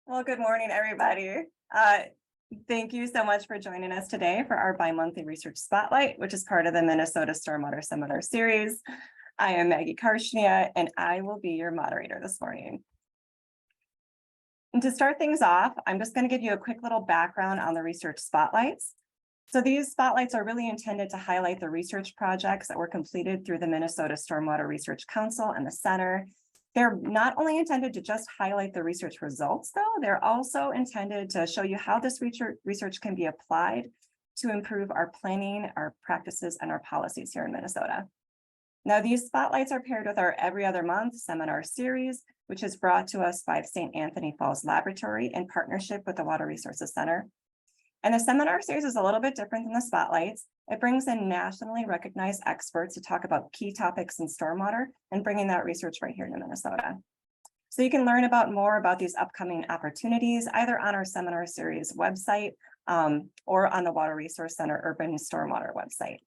Well, good morning, everybody. Thank you so much for joining us today for our bi-monthly research spotlight, which is part of the Minnesota Stormwater Seminar Series. I am Maggie Karshnia, and I will be your moderator this morning. And to start things off, I'm just going to give you a quick little background on the research spotlights. So these spotlights are really intended to highlight the research projects that were completed through the Minnesota Stormwater Research Council and the Center. They're not only intended to just highlight the research results, though, they're also intended to show you how this research can be applied to improve our planning, our practices, and our policies here in Minnesota. Now, these spotlights are paired with our every other month seminar series, which is brought to us by St. Anthony Falls Laboratory in partnership with the Water Resources Center. And the seminar series is a little bit different than the spotlights. It brings in nationally recognized experts to talk about key topics in stormwater and bringing that research right here to Minnesota. So you can learn more about these upcoming opportunities, either on our seminar series website or on the Water Resource Center Urban Stormwater website.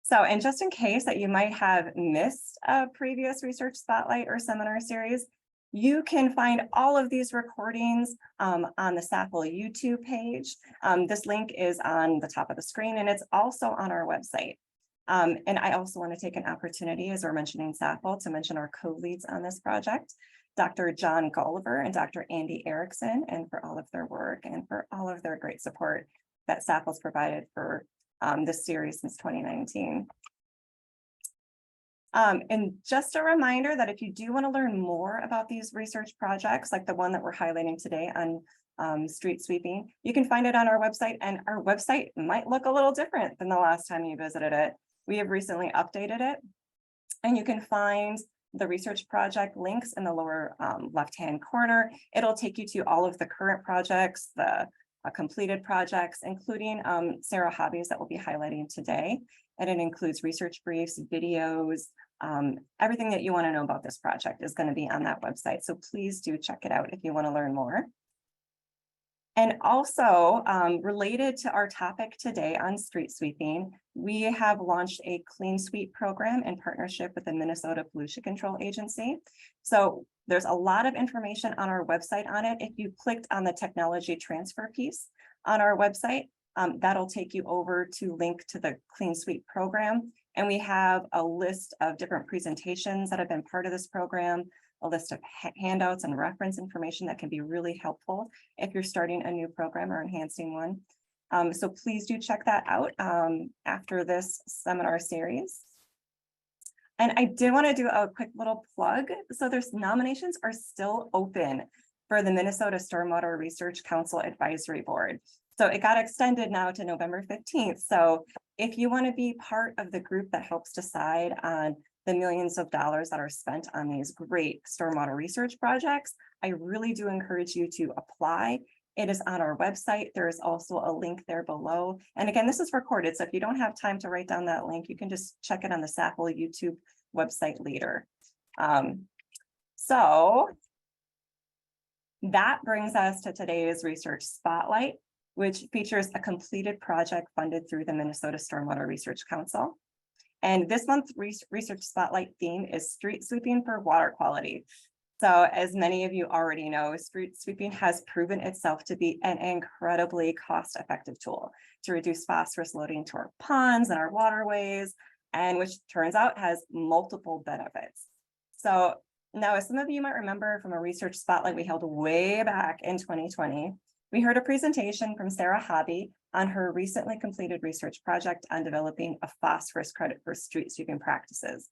So, and just in case that you might have missed a previous research spotlight or seminar series, you can find all of these recordings on the SAFL YouTube page. This link is on the top of the screen, and it's also on our website. And I also want to take an opportunity, as we're mentioning SAFL, to mention our co-leads on this project, Dr. John Gulliver and Dr. Andy Erickson, and for all of their work and for all of their great support that SAFL's provided for this series since 2019. And just a reminder that if you do want to learn more about these research projects, like the one that we're highlighting today on street sweeping, you can find it on our website, and our website might look a little different than the last time you visited it. We have recently updated it, and you can find the research project links in the lower left-hand corner. It'll take you to all of the current projects, the completed projects, including Sarah Hobbies that we'll be highlighting today. And it includes research briefs, videos, everything that you want to know about this project is going to be on that website. So please do check it out if you want to learn more. And also related to our topic today on street sweeping, we have launched a Clean Sweep program in partnership with the Minnesota Pollution Control Agency. So there's a lot of information on our website on it. If you clicked on the technology transfer piece on our website, that'll take you over to link to the Clean Sweep program. And we have a list of different presentations that have been part of this program, a list of handouts and reference information that can be really helpful if you're starting a new program or enhancing one. So please do check that out after this seminar series. And I did want to do a quick little plug. So there's nominations are still open for the Minnesota Stormwater Research Council Advisory Board. So it got extended now to November 15th. So if you want to be part of the group that helps decide on the millions of dollars that are spent on these great stormwater research projects, I really do encourage you to apply. It is on our website. There is also a link there below. And again, this is recorded. So if you don't have time to write down that link, you can just check it on the SAFL YouTube website later. So that brings us to today's research spotlight, which features a completed project funded through the Minnesota Stormwater Research Council. And this month's research spotlight theme is street sweeping for water quality. So as many of you already know, street sweeping has proven itself to be an incredibly cost-effective tool to reduce phosphorus loading to our ponds and our waterways, and which turns out has multiple benefits. So now, as some of you might remember from a research spotlight we held way back in 2020, we heard a presentation from Sarah Hobbie on her recently completed research project on developing a phosphorus credit for street sweeping practices.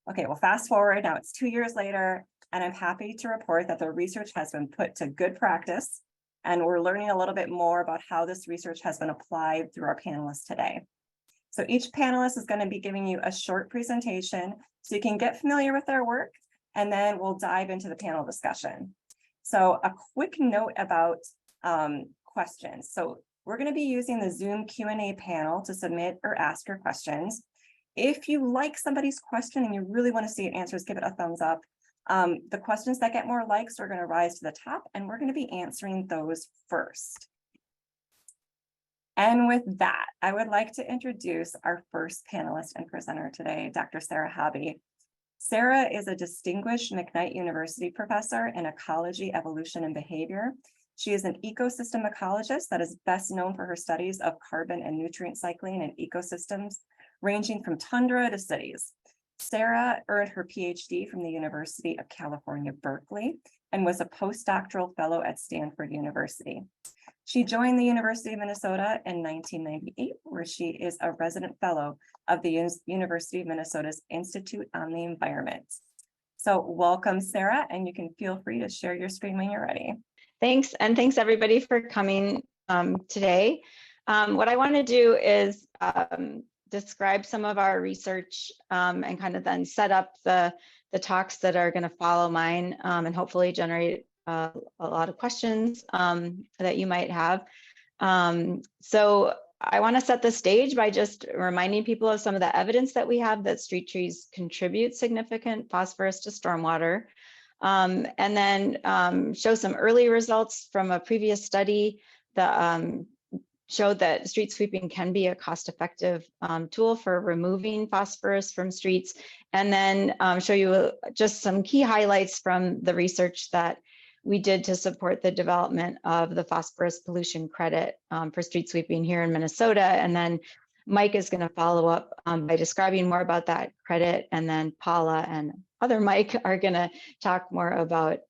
Okay, well, fast forward, now it's 2 years later, and I'm happy to report that the research has been put to good practice, and we're learning a little bit more about how this research has been applied through our panelists today. So each panelist is going to be giving you a short presentation so you can get familiar with their work, and then we'll dive into the panel discussion. So a quick note about questions. So we're going to be using the Zoom Q&A panel to submit or ask your questions. If you like somebody's question and you really want to see it answers, give it a thumbs up. The questions that get more likes are going to rise to the top, and we're going to be answering those first. And with that, I would like to introduce our first panelist and presenter today, Dr. Sarah Hobbie. Sarah is a distinguished McKnight University professor in ecology, evolution, and behavior. She is an ecosystem ecologist that is best known for her studies of carbon and nutrient cycling in ecosystems, ranging from tundra to cities. Sarah earned her PhD from the University of California, Berkeley, and was a postdoctoral fellow at Stanford University. She joined the University of Minnesota in 1998, where she is a resident fellow of the University of Minnesota's Institute on the Environment. So welcome, Sarah, and you can feel free to share your screen when you're ready. Thanks, and thanks everybody for coming today. What I want to do is describe some of our research and kind of then set up the talks that are going to follow mine and hopefully generate a lot of questions that you might have. So I want to set the stage by just reminding people of some of the evidence that we have that street trees contribute significant phosphorus to stormwater. And then show some early results from a previous study that showed that street sweeping can be a cost-effective tool for removing phosphorus from streets, and then show you just some key highlights from the research that we did to support the development of the phosphorus pollution credit for street sweeping here in Minnesota. And then Mike is going to follow up by describing more about that credit, and then Paula and other Mike are going to talk more about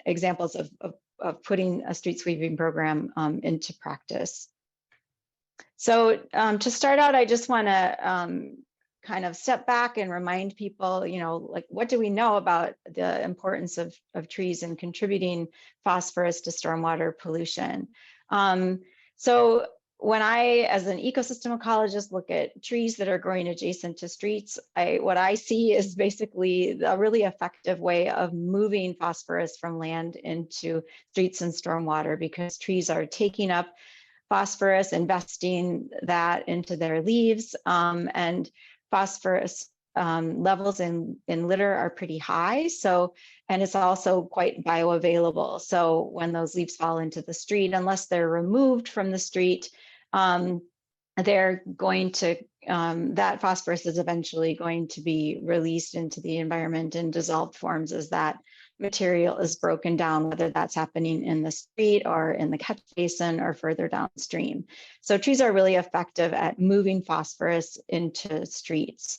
examples of putting a street sweeping program into practice. So to start out, I just want to kind of step back and remind people, you know, like, what do we know about the importance of trees in contributing phosphorus to stormwater pollution? So when I, as an ecosystem ecologist, look at trees that are growing adjacent to streets, what I see is basically a really effective way of moving phosphorus from land into streets and stormwater, because trees are taking up phosphorus, investing that into their leaves, and phosphorus levels in litter are pretty high. So, and it's also quite bioavailable. So when those leaves fall into the street, unless they're removed from the street, they're going to, that phosphorus is eventually going to be released into the environment in dissolved forms as that material is broken down, whether that's happening in the street or in the catch basin or further downstream. So trees are really effective at moving phosphorus into streets.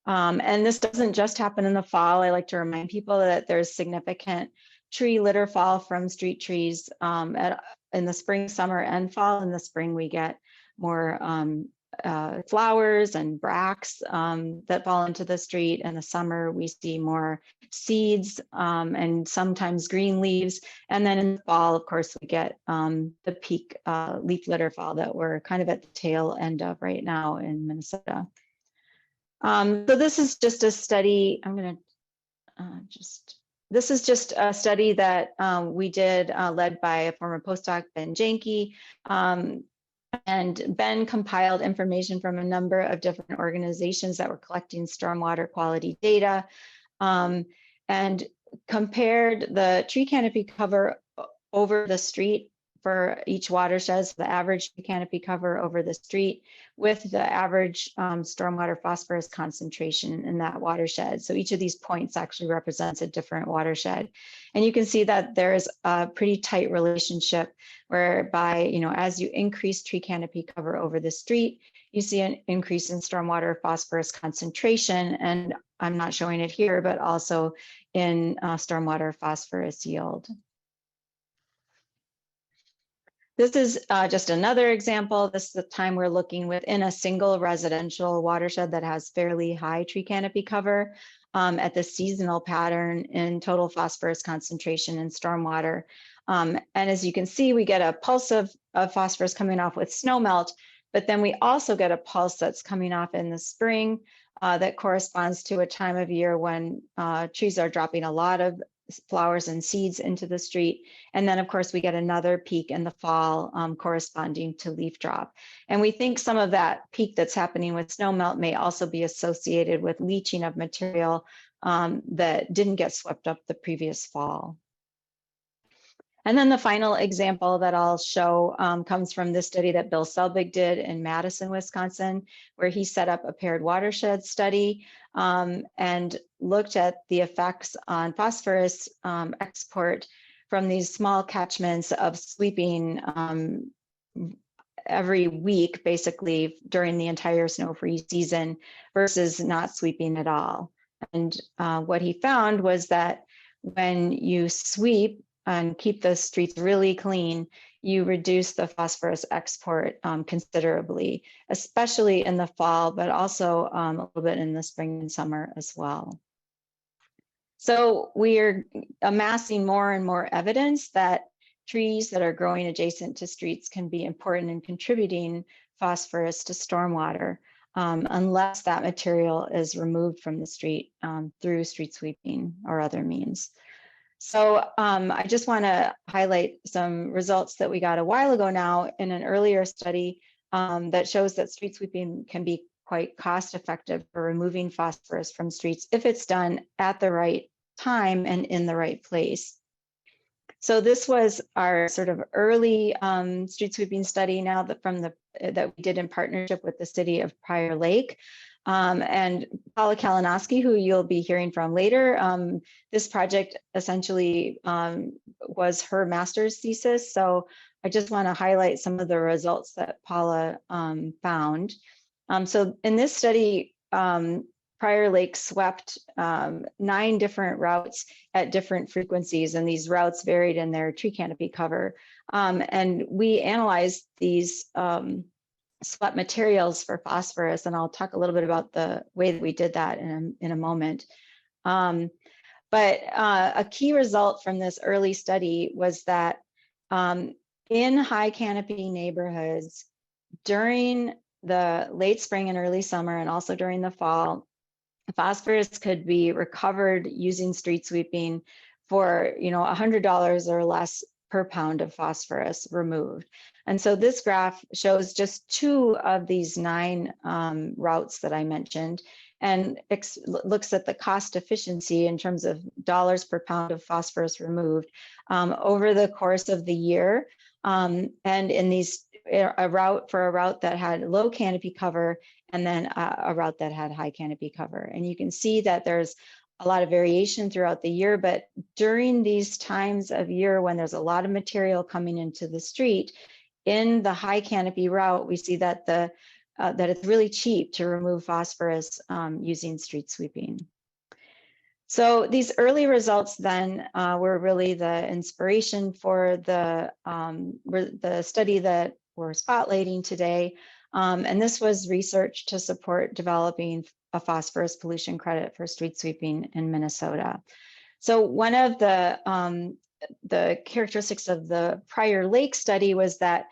And this doesn't just happen in the fall. I like to remind people that there's significant tree litter fall from street trees in the spring, summer, and fall. In the spring, we get more flowers and bracts that fall into the street. In the summer, we see more seeds and sometimes green leaves. And then in the fall, of course, we get the peak leaf litter fall that we're kind of at the tail end of right now in Minnesota. So this is just a study. I'm going to this is just a study that we did led by a former postdoc, Ben Janke. And Ben compiled information from a number of different organizations that were collecting stormwater quality data and compared the tree canopy cover over the street for each watershed, so the average tree canopy cover over the street with the average stormwater phosphorus concentration in that watershed. So each of these points actually represents a different watershed. And you can see that there is a pretty tight relationship whereby, you know, as you increase tree canopy cover over the street, you see an increase in stormwater phosphorus concentration. And I'm not showing it here, but also in stormwater phosphorus yield. This is just another example. This is the time we're looking within a single residential watershed that has fairly high tree canopy cover at the seasonal pattern in total phosphorus concentration in stormwater. And as you can see, we get a pulse of phosphorus coming off with snowmelt, but then we also get a pulse that's coming off in the spring that corresponds to a time of year when trees are dropping a lot of flowers and seeds into the street. And then of course we get another peak in the fall corresponding to leaf drop. And we think some of that peak that's happening with snowmelt may also be associated with leaching of material that didn't get swept up the previous fall. And then the final example that I'll show comes from this study that Bill Selbig did in Madison, Wisconsin, where he set up a paired watershed study and looked at the effects on phosphorus export from these small catchments of sweeping every week, basically during the entire snow-free season versus not sweeping at all. And what he found was that when you sweep and keep the streets really clean, you reduce the phosphorus export considerably, especially in the fall, but also a little bit in the spring and summer as well. So we are amassing more and more evidence that trees that are growing adjacent to streets can be important in contributing phosphorus to stormwater, unless that material is removed from the street through street sweeping or other means. So I just want to highlight some results that we got a while ago now in an earlier study that shows that street sweeping can be quite cost effective for removing phosphorus from streets if it's done at the right time and in the right place. So this was our sort of early street sweeping study now that we did in partnership with the city of Prior Lake. And Paula Kalinosky, who you'll be hearing from later, this project essentially was her master's thesis. So I just want to highlight some of the results that Paula found. So in this study, Prior Lake swept 9 different routes at different frequencies, and these routes varied in their tree canopy cover. And we analyzed these swept materials for phosphorus, and I'll talk a little bit about the way that we did that in a moment. But a key result from this early study was that in high canopy neighborhoods during the late spring and early summer, and also during the fall, phosphorus could be recovered using street sweeping for $100 or less per pound of phosphorus removed. And so this graph shows just 2 of these 9 routes that I mentioned, and looks at the cost efficiency in terms of dollars per pound of phosphorus removed over the course of the year. And in these, a route that had low canopy cover, and then a route that had high canopy cover. And you can see that there's a lot of variation throughout the year, but during these times of year when there's a lot of material coming into the street, in the high canopy route, we see that that it's really cheap to remove phosphorus using street sweeping. So these early results then were really the inspiration for the study that we're spotlighting today. And this was research to support developing a phosphorus pollution credit for street sweeping in Minnesota. So one of the characteristics of the Prior Lake study was that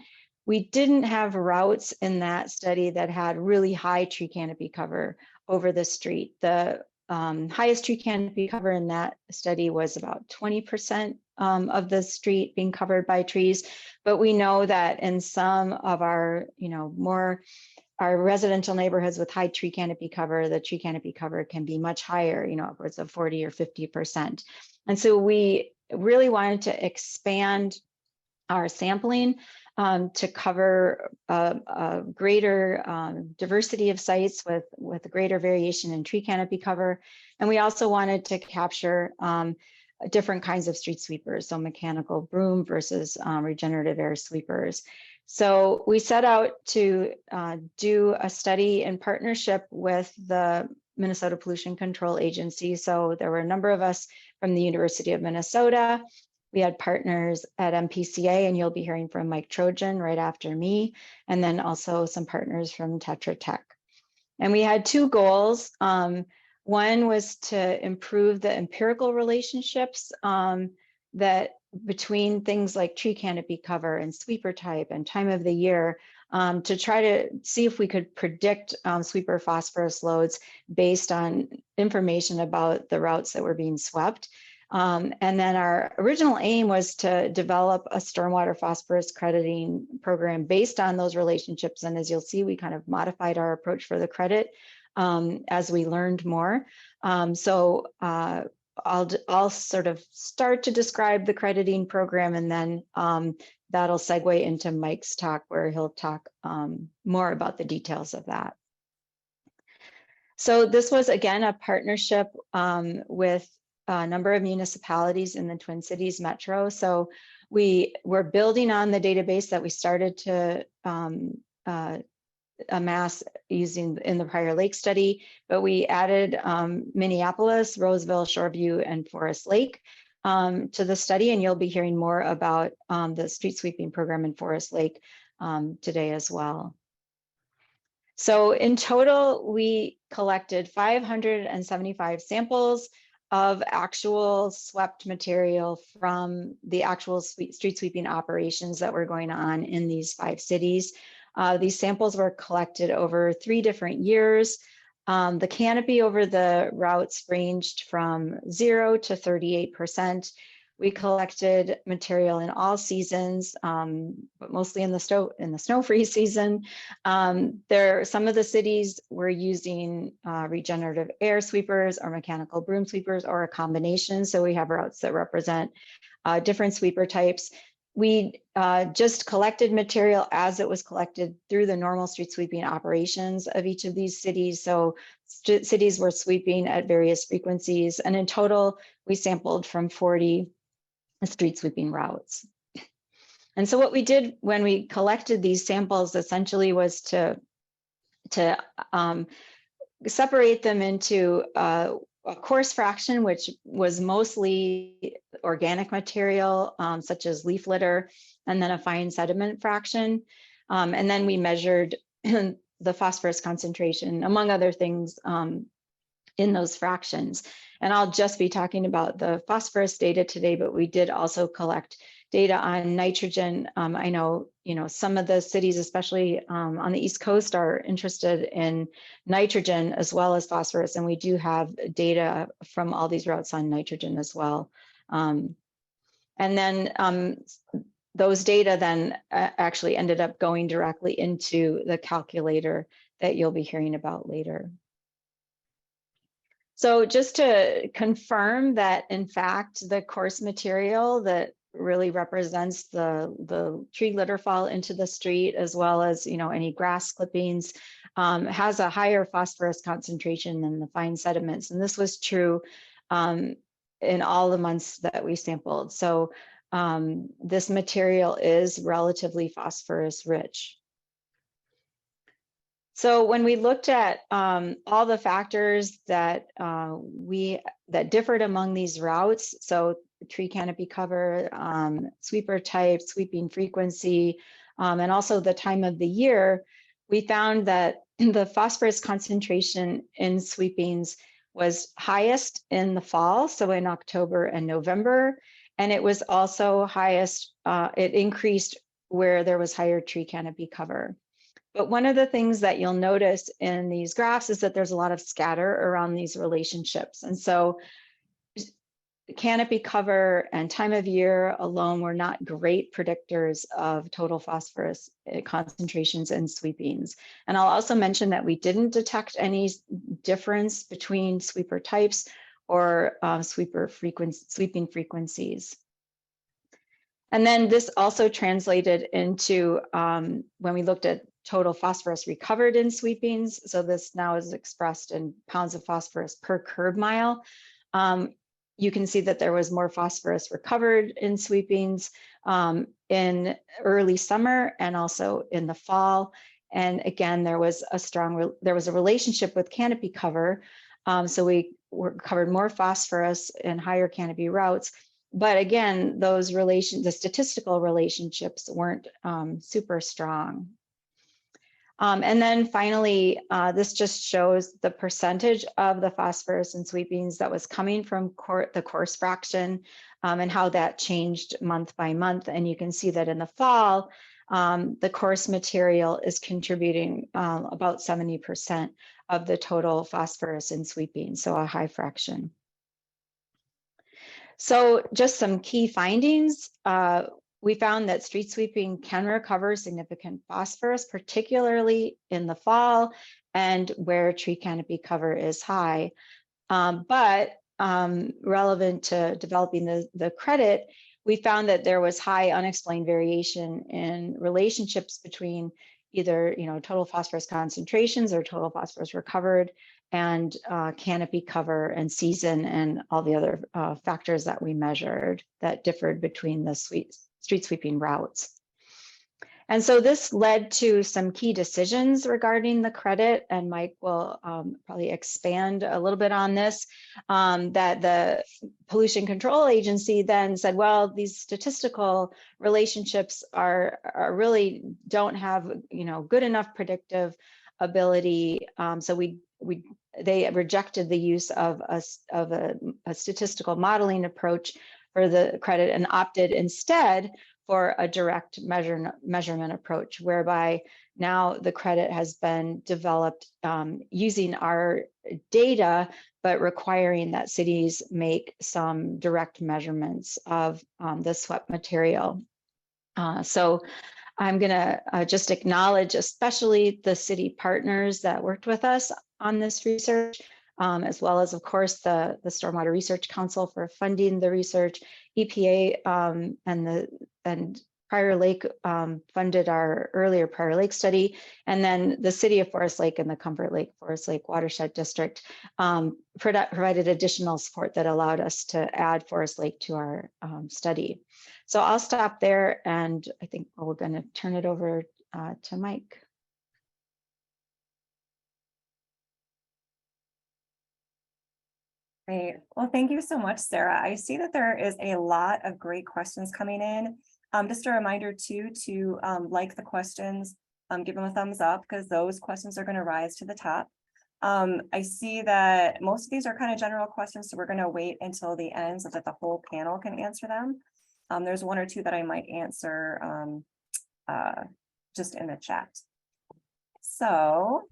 we didn't have routes in that study that had really high tree canopy cover over the street. The highest tree canopy cover in that study was about 20% of the street being covered by trees. But we know that in some of our, our residential neighborhoods with high tree canopy cover, the tree canopy cover can be much higher, upwards of 40 or 50%. And so we really wanted to expand our sampling to cover a greater diversity of sites with a greater variation in tree canopy cover. And we also wanted to capture different kinds of street sweepers, so mechanical broom versus regenerative air sweepers. So we set out to do a study in partnership with the Minnesota Pollution Control Agency. So there were a number of us from the University of Minnesota. We had partners at MPCA, and you'll be hearing from Mike Trojan right after me, and then also some partners from Tetra Tech. And we had 2 goals. One was to improve the empirical relationships that between things like tree canopy cover and sweeper type and time of the year, to try to see if we could predict sweeper phosphorus loads based on information about the routes that were being swept. And then our original aim was to develop a stormwater phosphorus crediting program based on those relationships. And as you'll see, we kind of modified our approach for the credit as we learned more. So I'll sort of start to describe the crediting program, and then that'll segue into Mike's talk, where he'll talk more about the details of that. So this was, again, a partnership with a number of municipalities in the Twin Cities Metro. So we were building on the database that we started to amass using in the Prior Lake study, but we added Minneapolis, Roseville, Shoreview, and Forest Lake to the study, and you'll be hearing more about the street sweeping program in Forest Lake today as well. So in total, we collected 575 samples of actual swept material from the actual street sweeping operations that were going on in these 5 cities. These samples were collected over 3 different years. The canopy over the routes ranged from 0 to 38%. We collected material in all seasons, but mostly in the snow-free season. Some of the cities were using regenerative air sweepers or mechanical broom sweepers, or a combination. So we have routes that represent different sweeper types. We just collected material as it was collected through the normal street sweeping operations of each of these cities. So cities were sweeping at various frequencies, and in total, we sampled from 40 street sweeping routes. And so what we did when we collected these samples essentially was to separate them into a coarse fraction, which was mostly organic material, such as leaf litter, and then a fine sediment fraction. And then we measured the phosphorus concentration, among other things, in those fractions. And I'll just be talking about the phosphorus data today, but we did also collect data on nitrogen. I know, some of the cities, especially on the East Coast, are interested in nitrogen as well as phosphorus, and we do have data from all these routes on nitrogen as well. And then those data then actually ended up going directly into the calculator that you'll be hearing about later. So just to confirm that, in fact, the coarse material that really represents the tree litter fall into the street, as well as any grass clippings, has a higher phosphorus concentration than the fine sediments. And this was true in all the months that we sampled. So this material is relatively phosphorus rich. So when we looked at all the factors that that differed among these routes, so tree canopy cover, sweeper type, sweeping frequency, and also the time of the year, we found that the phosphorus concentration in sweepings was highest in the fall, so in October and November, and it was also highest, it increased where there was higher tree canopy cover. But one of the things that you'll notice in these graphs is that there's a lot of scatter around these relationships. And so canopy cover and time of year alone were not great predictors of total phosphorus concentrations in sweepings. And I'll also mention that we didn't detect any difference between sweeper types or sweeping frequencies. And then this also translated into when we looked at total phosphorus recovered in sweepings. So this now is expressed in pounds of phosphorus per curb mile. You can see that there was more phosphorus recovered in sweepings in early summer and also in the fall. And again, there was a relationship with canopy cover. So we covered more phosphorus in higher canopy routes. But again, the statistical relationships weren't super strong. And then finally, this just shows the percentage of the phosphorus in sweepings that was coming from the coarse fraction and how that changed month by month. And you can see that in the fall, the coarse material is contributing about 70% of the total phosphorus in sweepings, so a high fraction. So just some key findings. We found that street sweeping can recover significant phosphorus, particularly in the fall and where tree canopy cover is high. But relevant to developing the credit, we found that there was high unexplained variation in relationships between either total phosphorus concentrations or total phosphorus recovered, and canopy cover and season, and all the other factors that we measured that differed between the street sweeping routes. And so this led to some key decisions regarding the credit, and Mike will probably expand a little bit on this, that the Pollution Control Agency then said, well, these statistical relationships are really don't have good enough predictive ability. So they rejected the use of a statistical modeling approach for the credit and opted instead for a direct measurement approach, whereby now the credit has been developed using our data, but requiring that cities make some direct measurements of the swept material. So I'm gonna just acknowledge especially the city partners that worked with us on this research, as well as, of course, the Stormwater Research Council for funding the research, EPA, and Prior Lake funded our earlier Prior Lake study, and then the City of Forest Lake and the Comfort Lake Forest Lake Watershed District provided additional support that allowed us to add Forest Lake to our study. So I'll stop there, and I think we're going to turn it over to Mike. Great. Well, thank you so much, Sarah. I see that there is a lot of great questions coming in. Just a reminder too to like the questions, give them a thumbs up, because those questions are going to rise to the top. I see that most of these are kind of general questions, so we're going to wait until the end so that the whole panel can answer them. There's one or two that I might answer just in the chat. So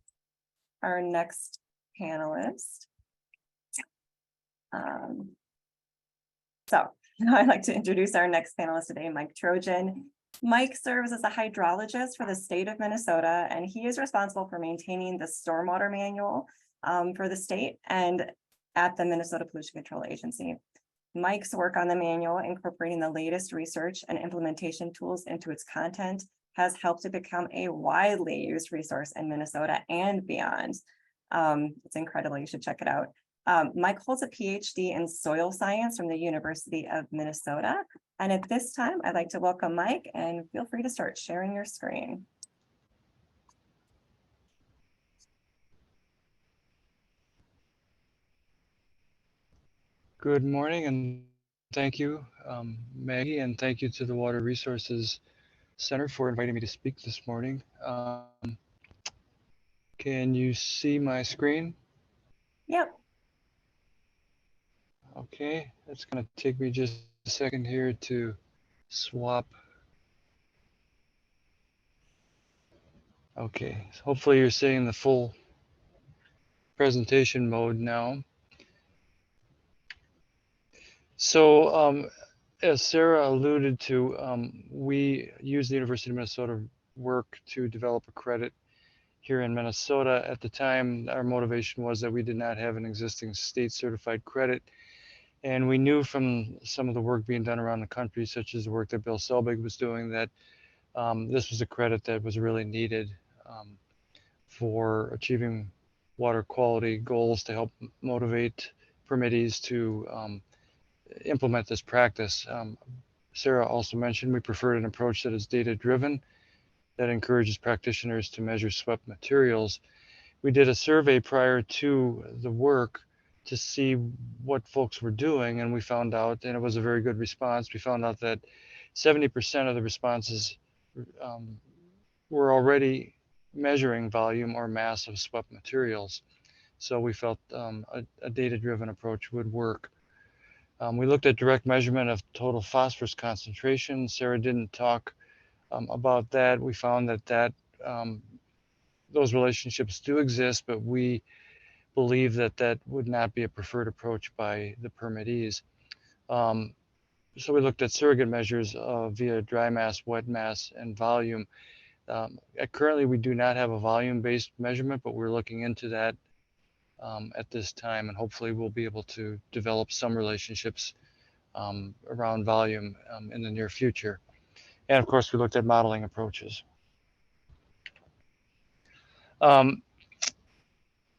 our next panelist. So I'd like to introduce our next panelist today, Mike Trojan. Mike serves as a hydrologist for the state of Minnesota, and he is responsible for maintaining the stormwater manual for the state and at the Minnesota Pollution Control Agency. Mike's work on the manual, incorporating the latest research and implementation tools into its content, has helped it become a widely used resource in Minnesota and beyond. It's incredible. You should check it out. Mike holds a PhD in soil science from the University of Minnesota. And at this time, I'd like to welcome Mike, and feel free to start sharing your screen. Good morning, and thank you, Maggie, and thank you to the Water Resources Center for inviting me to speak this morning. Can you see my screen? Yep. Okay, it's going to take me just a second here to swap. Okay, so hopefully you're seeing the full presentation mode now. So as Sarah alluded to, we use the University of Minnesota work to develop a credit here in Minnesota. At the time, our motivation was that we did not have an existing state certified credit. And we knew from some of the work being done around the country, such as the work that Bill Selbig was doing, that this was a credit that was really needed for achieving water quality goals to help motivate permittees to implement this practice. Sarah also mentioned we preferred an approach that is data-driven, that encourages practitioners to measure swept materials. We did a survey prior to the work to see what folks were doing, and we found out, and it was a very good response, we found out that 70% of the responses were already measuring volume or mass of swept materials. So we felt a data-driven approach would work. We looked at direct measurement of total phosphorus concentration. Sarah didn't talk about that. We found that those relationships do exist, but we believe that would not be a preferred approach by the permittees. So we looked at surrogate measures via dry mass, wet mass, and volume. Currently, we do not have a volume-based measurement, but we're looking into that at this time, and hopefully we'll be able to develop some relationships around volume in the near future. And of course, we looked at modeling approaches.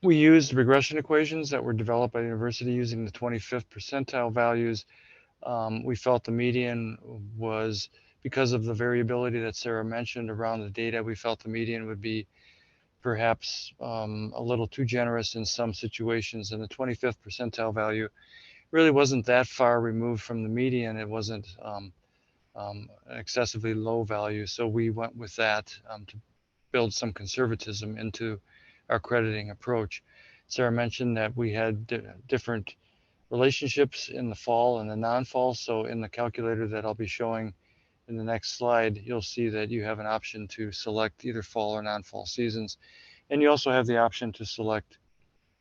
We used regression equations that were developed by the university using the 25th percentile values. We felt the median was, because of the variability that Sarah mentioned around the data, we felt the median would be perhaps a little too generous in some situations, and the 25th percentile value really wasn't that far removed from the median. It wasn't an excessively low value, so we went with that to build some conservatism into our crediting approach. Sarah mentioned that we had different relationships in the fall and the non-fall, so in the calculator that I'll be showing in the next slide, you'll see that you have an option to select either fall or non-fall seasons. And you also have the option to select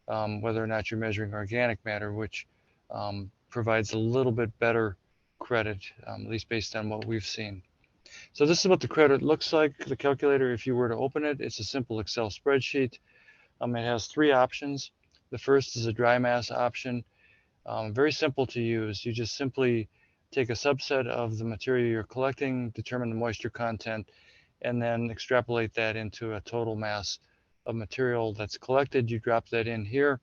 whether or not you're measuring organic matter, which provides a little bit better credit, at least based on what we've seen. So this is what the credit looks like. The calculator, if you were to open it, it's a simple Excel spreadsheet. It has three options. The first is a dry mass option. Very simple to use. You just simply take a subset of the material you're collecting, determine the moisture content, and then extrapolate that into a total mass of material that's collected. You drop that in here.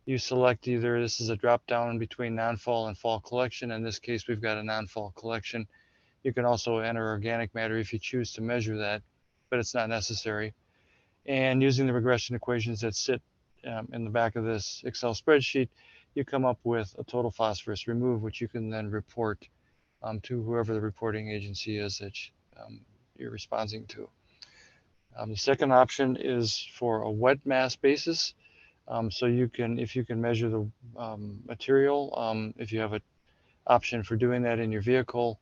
You select either, this is a drop down between non-fall and fall collection. In this case, we've got a non-fall collection. You can also enter organic matter if you choose to measure that, but it's not necessary. And using the regression equations that sit in the back of this Excel spreadsheet, you come up with a total phosphorus removed, which you can then report to whoever the reporting agency is that you're responding to. The second option is for a wet mass basis. So you can, if you can measure the material, if you have an option for doing that in your vehicle,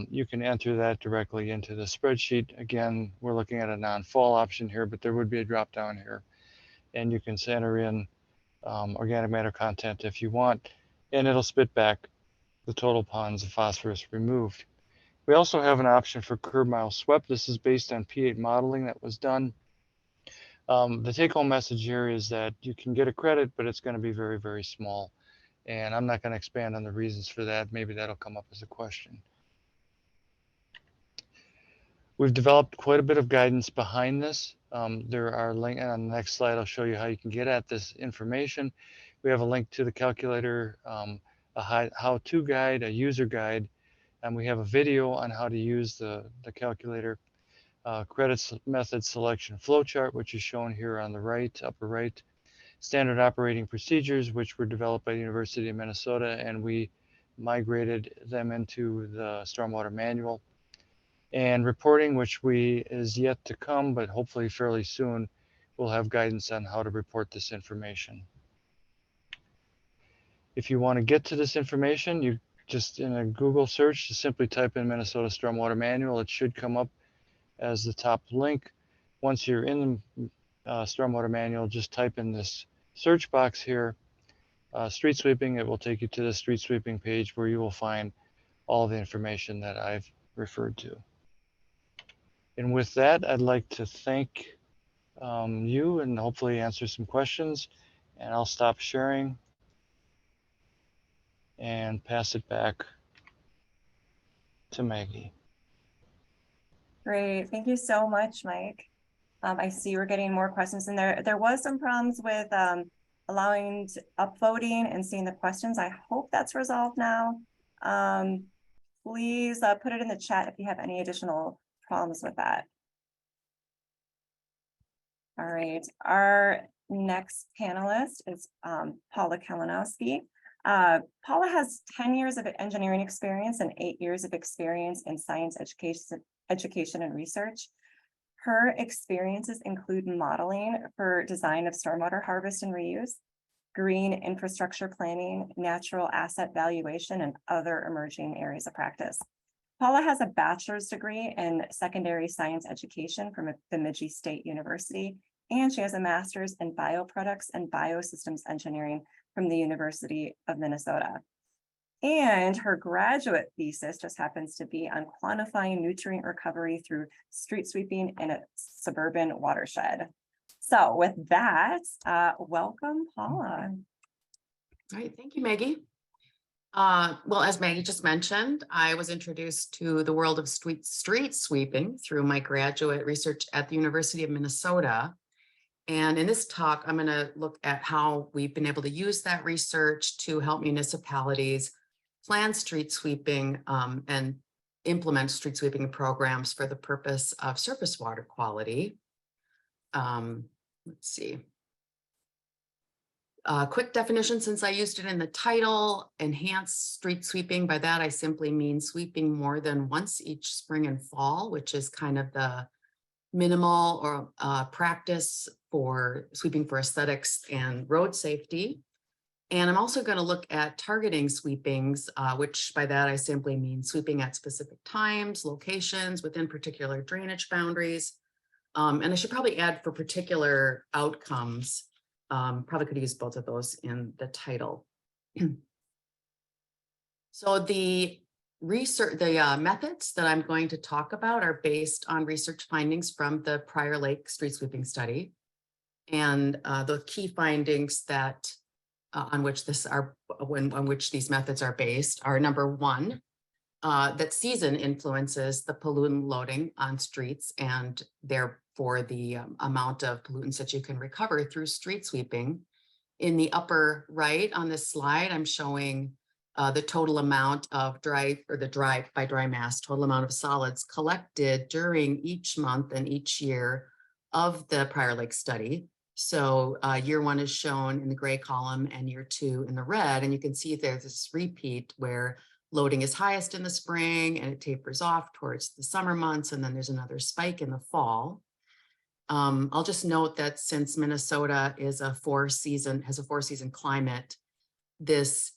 you can enter that directly into the spreadsheet. Again, we're looking at a non-fall option here, but there would be a drop down here. And you can enter in organic matter content if you want, and it'll spit back the total pounds of phosphorus removed. We also have an option for curb mile swept. This is based on P8 modeling that was done. The take-home message here is that you can get a credit, but it's going to be very, very small. And I'm not going to expand on the reasons for that. Maybe that'll come up as a question. We've developed quite a bit of guidance behind this. There are links, and on the next slide, I'll show you how you can get at this information. We have a link to the calculator, a how-to guide, a user guide, and we have a video on how to use the calculator. Credits method selection flowchart, which is shown here on the right, upper right. Standard operating procedures, which were developed by the University of Minnesota, and we migrated them into the Stormwater manual. And reporting, which is yet to come, but hopefully fairly soon, we'll have guidance on how to report this information. If you want to get to this information, you just in a Google search, just simply type in Minnesota Stormwater Manual. It should come up as the top link. Once you're in the Stormwater Manual, just type in this search box here, street sweeping. It will take you to the street sweeping page where you will find all the information that I've referred to. And with that, I'd like to thank you and hopefully answer some questions. And I'll stop sharing and pass it back to Maggie. Great, thank you so much, Mike. I see we're getting more questions in there. There was some problems with allowing upvoting and seeing the questions. I hope that's resolved now. Please put it in the chat if you have any additional problems with that. All right, our next panelist is Paula Kalinosky. Paula has 10 years of engineering experience and 8 years of experience in science education and research. Her experiences include modeling for design of stormwater harvest and reuse, green infrastructure planning, natural asset valuation, and other emerging areas of practice. Paula has a bachelor's degree in secondary science education from Bemidji State University, and she has a master's in bioproducts and biosystems engineering from the University of Minnesota. And her graduate thesis just happens to be on quantifying nutrient recovery through street sweeping in a suburban watershed. So with that, welcome, Paula. All right, thank you, Maggie. Well, as Maggie just mentioned, I was introduced to the world of street sweeping through my graduate research at the University of Minnesota. And in this talk, I'm going to look at how we've been able to use that research to help municipalities plan street sweeping and implement street sweeping programs for the purpose of surface water quality. Let's see. Quick definition, since I used it in the title, enhanced street sweeping. By that, I simply mean sweeping more than once each spring and fall, which is kind of the minimal or practice for sweeping for aesthetics and road safety. And I'm also going to look at targeting sweepings, which by that I simply mean sweeping at specific times, locations, within particular drainage boundaries. And I should probably add for particular outcomes. Probably could use both of those in the title. So the research, the methods that I'm going to talk about are based on research findings from the Prior Lake street sweeping study. And the key findings that on which these methods are based are: number one, that season influences the pollutant loading on streets and therefore the amount of pollutants that you can recover through street sweeping. In the upper right on this slide, I'm showing the total amount of dry mass, total amount of solids collected during each month and each year of the Prior Lake study. So year one is shown in the gray column and year two in the red. And you can see there's this repeat where loading is highest in the spring and it tapers off towards the summer months. And then there's another spike in the fall. I'll just note that since Minnesota is has a 4-season climate, this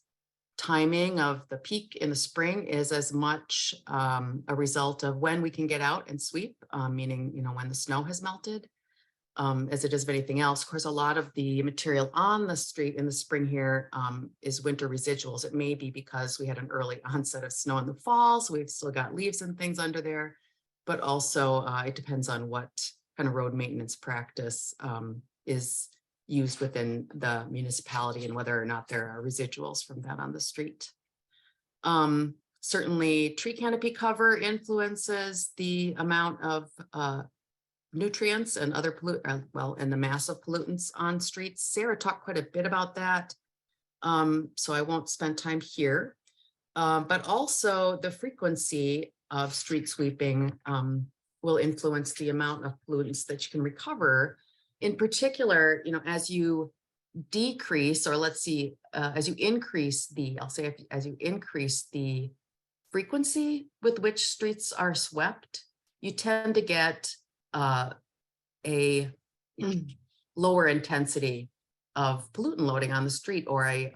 timing of the peak in the spring is as much a result of when we can get out and sweep, meaning, when the snow has melted, as it is of anything else. Of course, a lot of the material on the street in the spring here is winter residuals. It may be because we had an early onset of snow in the fall, so we've still got leaves and things under there, but also it depends on what kind of road maintenance practice is used within the municipality and whether or not there are residuals from that on the street. Certainly tree canopy cover influences the amount of nutrients and other and the mass of pollutants on streets. Sarah talked quite a bit about that, so I won't spend time here. But also the frequency of street sweeping will influence the amount of pollutants that you can recover. In particular, as you decrease, or let's see, as you increase as you increase the frequency with which streets are swept, you tend to get a lower intensity of pollutant loading on the street, or a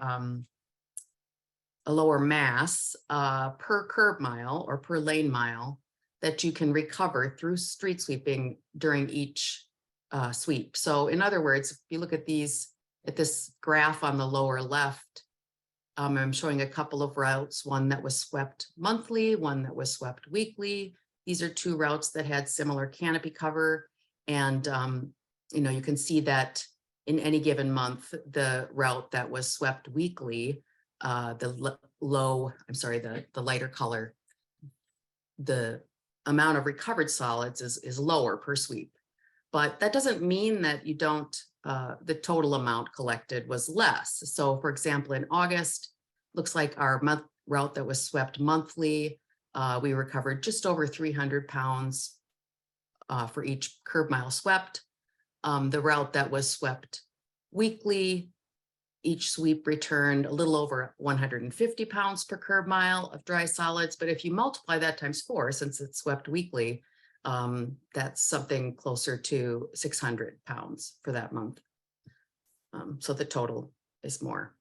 lower mass per curb mile or per lane mile that you can recover through street sweeping during each sweep. So in other words, if you look at this graph on the lower left, I'm showing a couple of routes, one that was swept monthly, one that was swept weekly. These are two routes that had similar canopy cover. And, you can see that in any given month, the route that was swept weekly, the lighter color, the amount of recovered solids is lower per sweep. But that doesn't mean that you don't, the total amount collected was less. So for example, in August, looks like our route that was swept monthly, we recovered just over 300 pounds for each curb mile swept. The route that was swept weekly, each sweep returned a little over 150 pounds per curb mile of dry solids. But if you multiply that times 4, since it's swept weekly, that's something closer to 600 pounds for that month. So the total is more.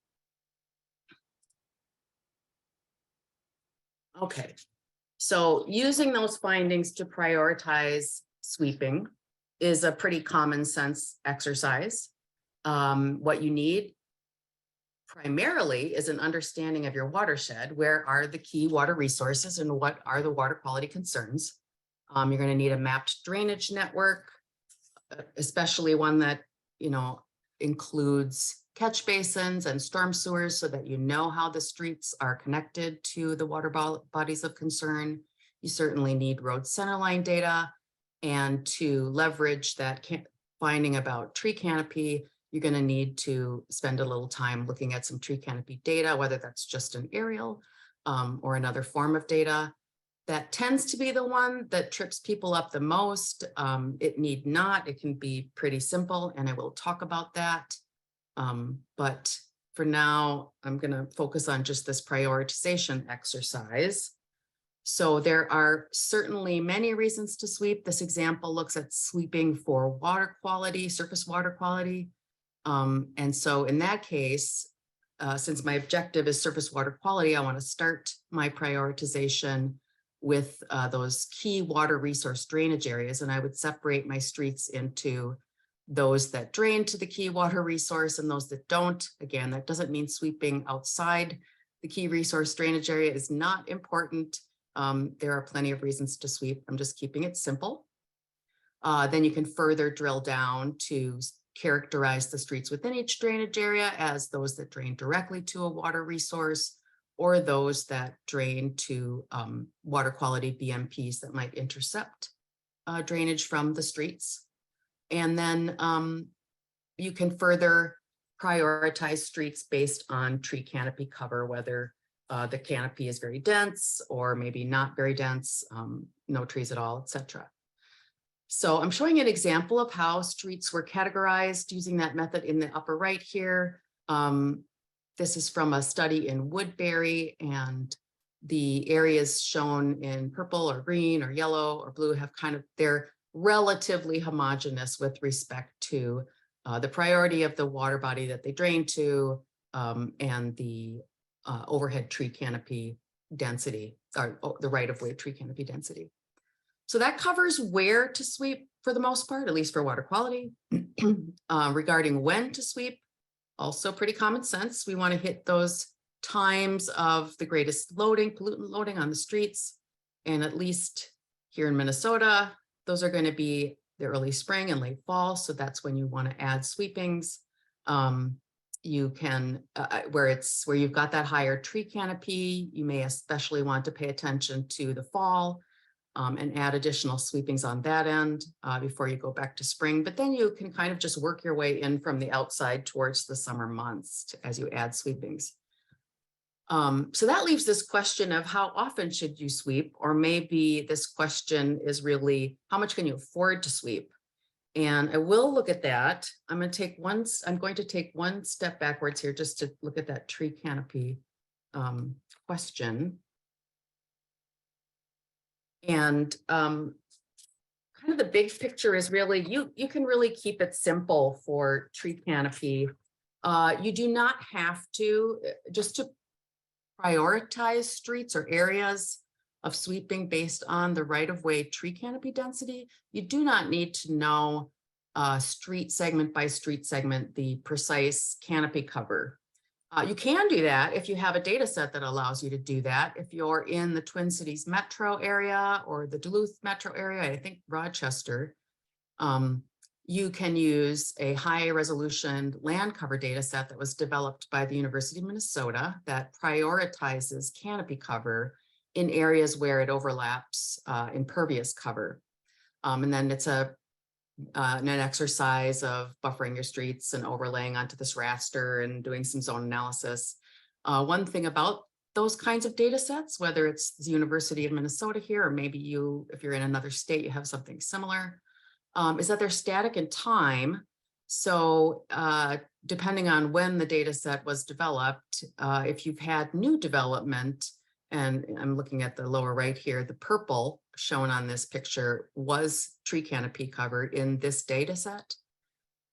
Okay, so using those findings to prioritize sweeping is a pretty common sense exercise. What you need primarily is an understanding of your watershed. Where are the key water resources and what are the water quality concerns? You're going to need a mapped drainage network, especially one that, you know, includes catch basins and storm sewers so that you know how the streets are connected to the water bodies of concern. You certainly need road centerline data, and to leverage that finding about tree canopy, you're going to need to spend a little time looking at some tree canopy data, whether that's just an aerial or another form of data. That tends to be the one that trips people up the most. It need not, it can be pretty simple, and I will talk about that. But for now, I'm going to focus on just this prioritization exercise. So there are certainly many reasons to sweep. This example looks at sweeping for water quality, surface water quality. And so in that case, since my objective is surface water quality, I want to start my prioritization with those key water resource drainage areas. And I would separate my streets into those that drain to the key water resource and those that don't. Again, that doesn't mean sweeping outside the key resource drainage area is not important. There are plenty of reasons to sweep. I'm just keeping it simple. Then you can further drill down to characterize the streets within each drainage area as those that drain directly to a water resource, or those that drain to water quality BMPs that might intercept drainage from the streets. And then you can further prioritize streets based on tree canopy cover, whether the canopy is very dense or maybe not very dense, no trees at all, etc. So I'm showing an example of how streets were categorized using that method in the upper right here. This is from a study in Woodbury, and the areas shown in purple or green or yellow or blue have they're relatively homogeneous with respect to the priority of the water body that they drain to and the overhead tree canopy density, or the right-of-way tree canopy density. So that covers where to sweep for the most part, at least for water quality. Regarding when to sweep, also pretty common sense. We want to hit those times of the greatest pollutant loading on the streets. And at least here in Minnesota, those are going to be the early spring and late fall. So that's when you want to add sweepings. You can, where you've got that higher tree canopy, you may especially want to pay attention to the fall and add additional sweepings on that end before you go back to spring. But then you can kind of just work your way in from the outside towards the summer months as you add sweepings. So that leaves this question of how often should you sweep, or maybe this question is really how much can you afford to sweep? And I will look at that. I'm going to take one step backwards here just to look at that tree canopy question. And kind of the big picture is really, you can really keep it simple for tree canopy. You do not have to, just to prioritize streets or areas of sweeping based on the right-of-way tree canopy density. You do not need to know street segment by street segment the precise canopy cover. You can do that if you have a data set that allows you to do that. If you're in the Twin Cities metro area or the Duluth metro area, I think Rochester, you can use a high resolution land cover data set that was developed by the University of Minnesota that prioritizes canopy cover in areas where it overlaps impervious cover. And then it's an exercise of buffering your streets and overlaying onto this raster and doing some zone analysis. One thing about those kinds of data sets, whether it's the University of Minnesota here, or maybe if you're in another state, you have something similar, is that they're static in time. So depending on when the data set was developed, if you've had new development, and I'm looking at the lower right here, the purple shown on this picture was tree canopy cover in this data set.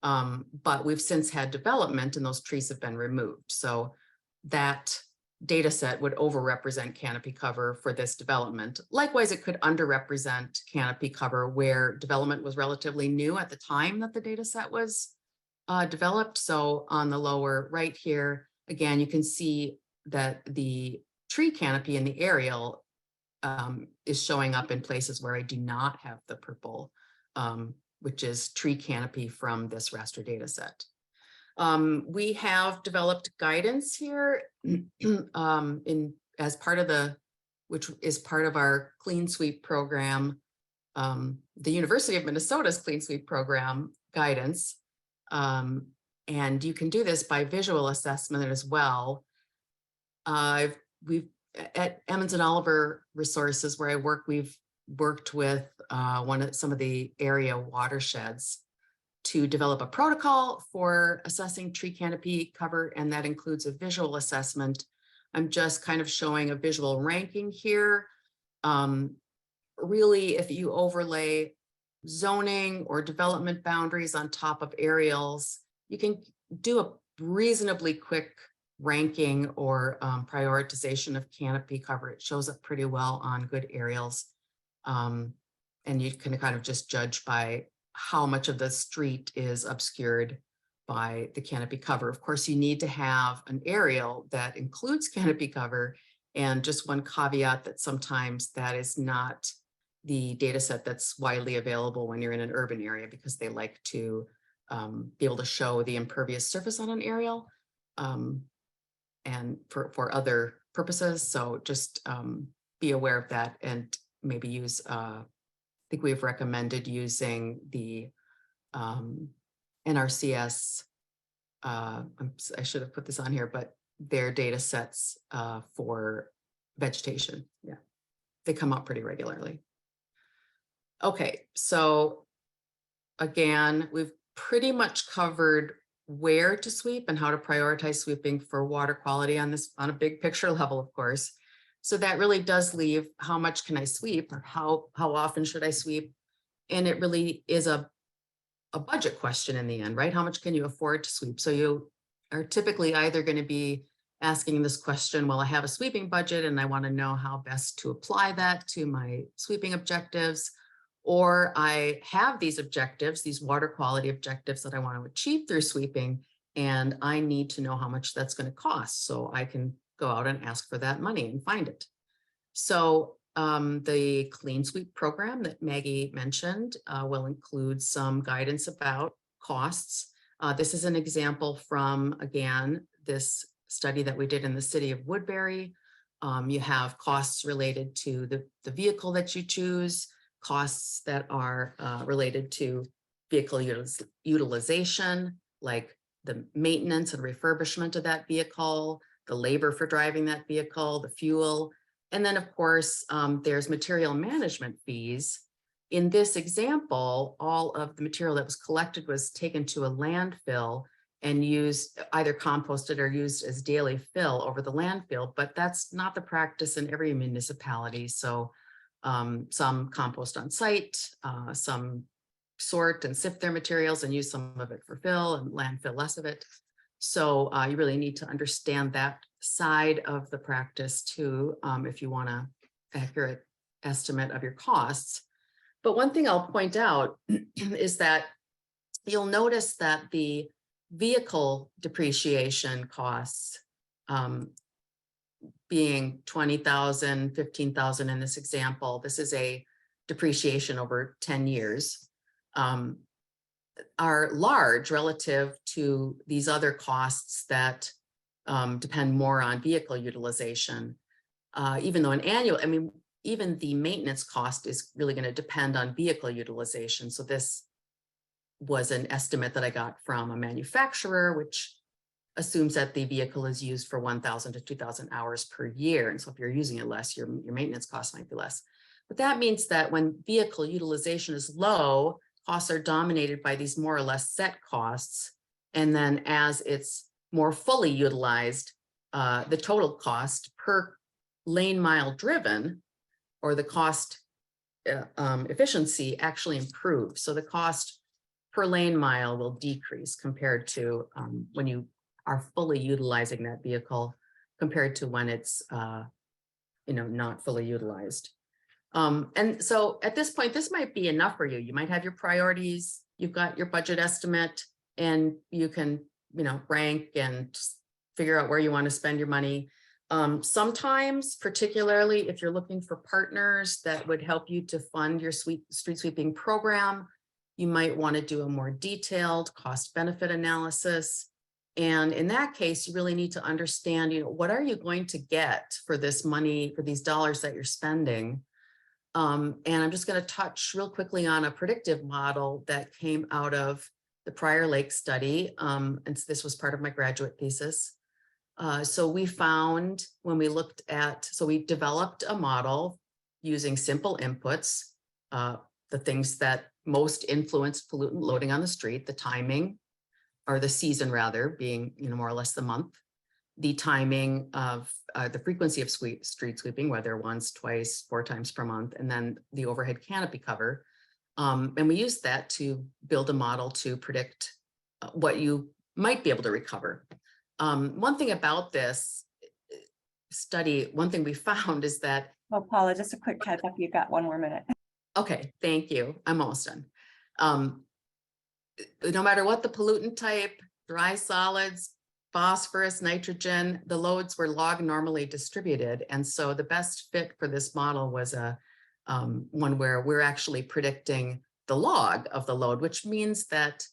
But we've since had development and those trees have been removed. So that data set would overrepresent canopy cover for this development. Likewise, it could underrepresent canopy cover where development was relatively new at the time that the data set was developed. So on the lower right here, again, you can see that the tree canopy in the aerial is showing up in places where I do not have the purple which is tree canopy from this raster data set. We have developed guidance here as part of which is part of our Clean Sweep program, the University of Minnesota's Clean Sweep program guidance. And you can do this by visual assessment as well. We've at Emmons and Oliver Resources, where I work, we've worked with some of the area watersheds to develop a protocol for assessing tree canopy cover, and that includes a visual assessment. I'm just kind of showing a visual ranking here. Really, if you overlay zoning or development boundaries on top of aerials, you can do a reasonably quick ranking or prioritization of canopy cover. It shows up pretty well on good aerials. And you can kind of just judge by how much of the street is obscured by the canopy cover. Of course, you need to have an aerial that includes canopy cover. And just one caveat that sometimes that is not the data set that's widely available when you're in an urban area, because they like to be able to show the impervious surface on an aerial and for other purposes. So just be aware of that and maybe use, I think we've recommended using the NRCS, I should have put this on here, but their data sets for vegetation. Yeah, they come up pretty regularly. Okay, so again, we've pretty much covered where to sweep and how to prioritize sweeping for water quality on a big picture level, of course. So that really does leave how much can I sweep, or how often should I sweep? And it really is a budget question in the end, right? How much can you afford to sweep? So you are typically either going to be asking this question, well, I have a sweeping budget and I want to know how best to apply that to my sweeping objectives. Or I have these objectives, these water quality objectives that I want to achieve through sweeping, and I need to know how much that's going to cost so I can go out and ask for that money and find it. So the Clean Sweep program that Maggie mentioned will include some guidance about costs. This is an example from, again, this study that we did in the city of Woodbury. You have costs related to the vehicle that you choose, costs that are related to vehicle utilization, like the maintenance and refurbishment of that vehicle, the labor for driving that vehicle, the fuel. And then of course, there's material management fees. In this example, all of the material that was collected was taken to a landfill and used, either composted or used as daily fill over the landfill, but that's not the practice in every municipality. So some compost on site, some sort and sift their materials and use some of it for fill, and landfill less of it. So you really need to understand that side of the practice too, if you want an accurate estimate of your costs. But one thing I'll point out is that you'll notice that the vehicle depreciation costs, being 20,000, 15,000 in this example, this is a depreciation over 10 years, are large relative to these other costs that depend more on vehicle utilization. Even though even the maintenance cost is really going to depend on vehicle utilization. So this was an estimate that I got from a manufacturer, which assumes that the vehicle is used for 1,000 to 2,000 hours per year. And so if you're using it less, your maintenance costs might be less. But that means that when vehicle utilization is low, costs are dominated by these more or less set costs. And then as it's more fully utilized, the total cost per lane mile driven, or the cost efficiency, actually improves. So the cost per lane mile will decrease compared to when you are fully utilizing that vehicle compared to when it's not fully utilized. And so at this point, this might be enough for you. You might have your priorities, you've got your budget estimate, and you can rank and figure out where you want to spend your money. Sometimes, particularly if you're looking for partners that would help you to fund your street sweeping program, you might want to do a more detailed cost benefit analysis. And in that case, you really need to understand, what are you going to get for this money, for these dollars that you're spending? And I'm just going to touch real quickly on a predictive model that came out of the Prior Lake study. And this was part of my graduate thesis. So we found when we looked at, so we developed a model using simple inputs, the things that most influence pollutant loading on the street, the timing, or the season rather, being more or less the month, the timing of the frequency of street sweeping, whether once, twice, 4 times per month, and then the overhead canopy cover. And we used that to build a model to predict what you might be able to recover. One thing about this study, one thing we found is that. Well, Paula, just a quick catch up. You've got 1 more minute. Okay, thank you. I'm almost done. No matter what the pollutant type, dry solids, phosphorus, nitrogen, the loads were log normally distributed. And so the best fit for this model was one where we're actually predicting the log of the load, which means that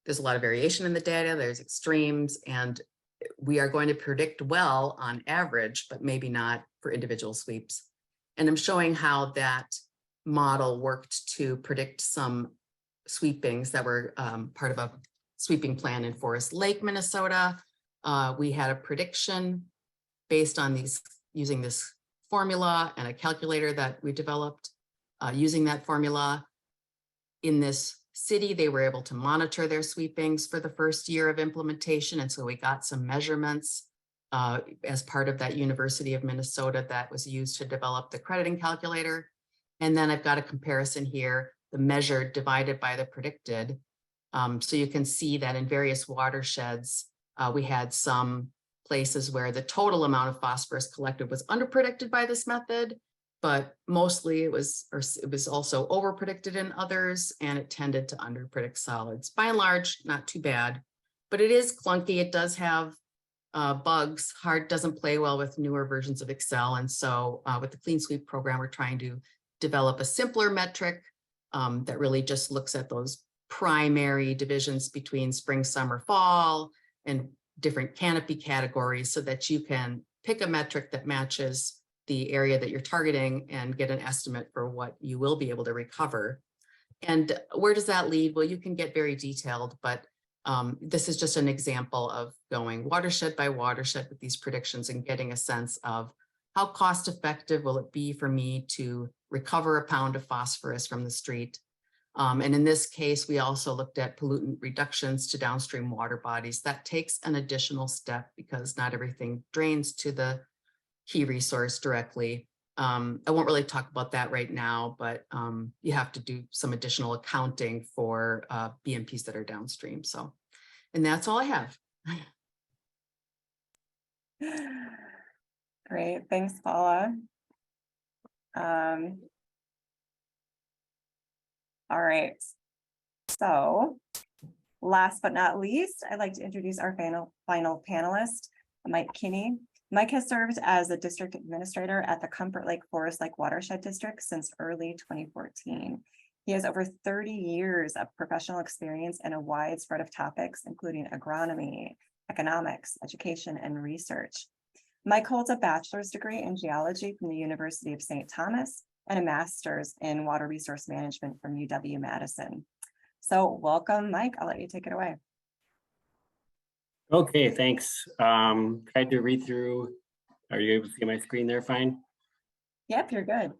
there's a lot of variation in the data, there's extremes, and we are going to predict well on average, but maybe not for individual sweeps. And I'm showing how that model worked to predict some sweepings that were part of a sweeping plan in Forest Lake, Minnesota. We had a prediction based on using this formula and a calculator that we developed. Using that formula in this city, they were able to monitor their sweepings for the first year of implementation. And so we got some measurements as part of that University of Minnesota that was used to develop the crediting calculator. And then I've got a comparison here, the measured divided by the predicted. So you can see that in various watersheds, we had some places where the total amount of phosphorus collected was underpredicted by this method, but mostly it was also overpredicted in others, and it tended to underpredict solids. By and large, not too bad, but it is clunky. It does have bugs. Hard doesn't play well with newer versions of Excel. And so with the Clean Sweep program, we're trying to develop a simpler metric that really just looks at those primary divisions between spring, summer, fall, and different canopy categories so that you can pick a metric that matches the area that you're targeting and get an estimate for what you will be able to recover. And where does that lead? Well, you can get very detailed, but this is just an example of going watershed by watershed with these predictions and getting a sense of how cost effective will it be for me to recover a pound of phosphorus from the street. And in this case, we also looked at pollutant reductions to downstream water bodies. That takes an additional step because not everything drains to the key resource directly. I won't really talk about that right now, but you have to do some additional accounting for BMPs that are downstream. So, and that's all I have. Great, thanks, Paula. All right, so last but not least, I'd like to introduce our final panelist, Mike Kinney. Mike has served as a district administrator at the Comfort Lake Forest Lake Watershed District since early 2014. He has over 30 years of professional experience in a wide spread of topics, including agronomy, economics, education, and research. Mike holds a bachelor's degree in geology from the University of St. Thomas and a master's in water resource management from UW-Madison. So welcome, Mike. I'll let you take it away. Okay, thanks. Tried to read through. Are you able to see my screen there fine? Yep, you're good.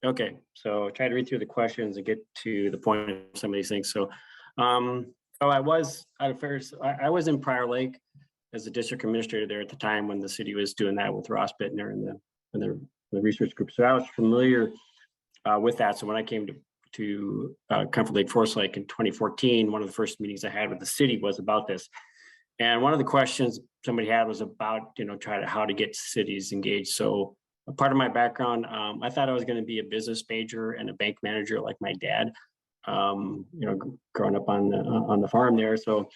Okay, so try to read through the questions and get to the point of some of these things. So, I was at first, I was in Prior Lake as a district administrator there at the time when the city was doing that with Ross Bittner and the research group. So I was familiar with that. So when I came to Comfort Lake Forest Lake in 2014, one of the first meetings I had with the city was about this. And one of the questions somebody had was about, how to get cities engaged. So a part of my background, I thought I was going to be a business major and a bank manager like my dad, growing up on the farm there. So,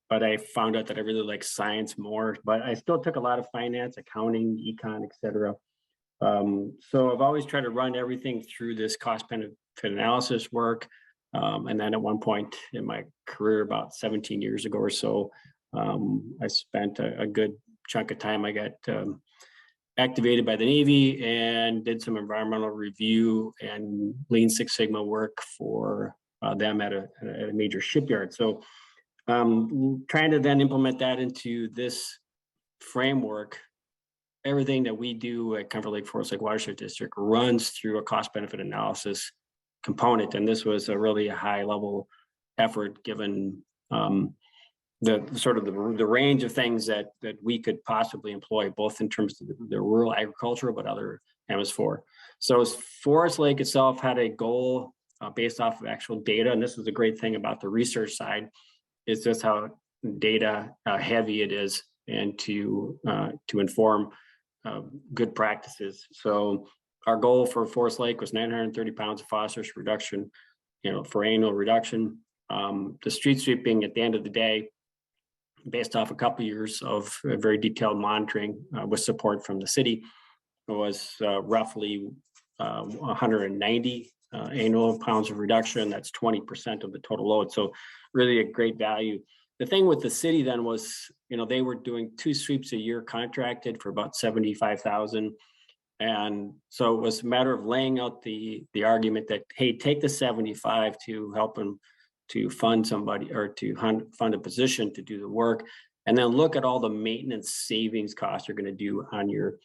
but I found out that I really like science more, but I still took a lot of finance, accounting, econ, et cetera. So I've always tried to run everything through this cost benefit analysis work. And then at one point in my career, about 17 years ago or so, I spent a good chunk of time. I got activated by the Navy and did some environmental review and Lean Six Sigma work for them at a major shipyard. So trying to then implement that into this framework. Everything that we do at Comfort Lake Forest Lake Watershed District runs through a cost benefit analysis component. And this was a really high level effort given the sort of the range of things that we could possibly employ, both in terms of the rural agriculture, but other MS4. So Forest Lake itself had a goal based off of actual data. And this is the great thing about the research side, is just how data heavy it is, and to inform good practices. So our goal for Forest Lake was 930 pounds of phosphorus reduction, for annual reduction. The street sweeping at the end of the day, based off a couple of years of very detailed monitoring with support from the city, was roughly 190 annual pounds of reduction. That's 20% of the total load. So really a great value. The thing with the city then was, they were doing 2 sweeps a year contracted for about 75,000. And so it was a matter of laying out the argument that, hey, take the 75 to help them to fund somebody, or to fund a position to do the work, and then look at all the maintenance savings costs you're going to do on your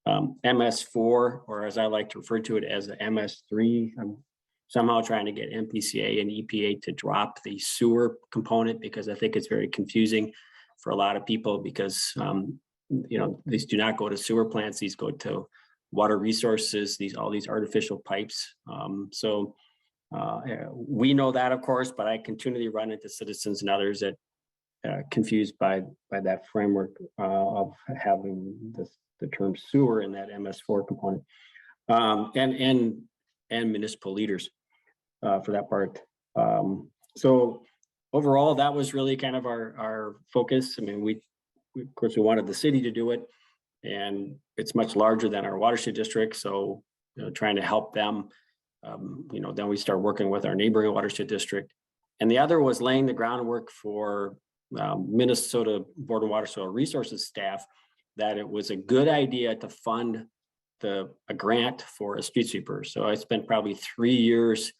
MS4, or as I like to refer to it as the MS3. I'm somehow trying to get MPCA and EPA to drop the sewer component, because I think it's very confusing for a lot of people, because these do not go to sewer plants, these go to water resources, all these artificial pipes. We know that, of course, but I continually run into citizens and others that confused by that framework of having the term sewer in that MS4 component, and municipal leaders for that part. So overall, that was really kind of our focus. I mean, we of course we wanted the city to do it, and it's much larger than our watershed district. So trying to help them. Then we start working with our neighboring watershed district. And the other was laying the groundwork for Minnesota Board of Water Soil Resources staff, that it was a good idea to fund a grant for a street sweeper. So I spent probably 3 years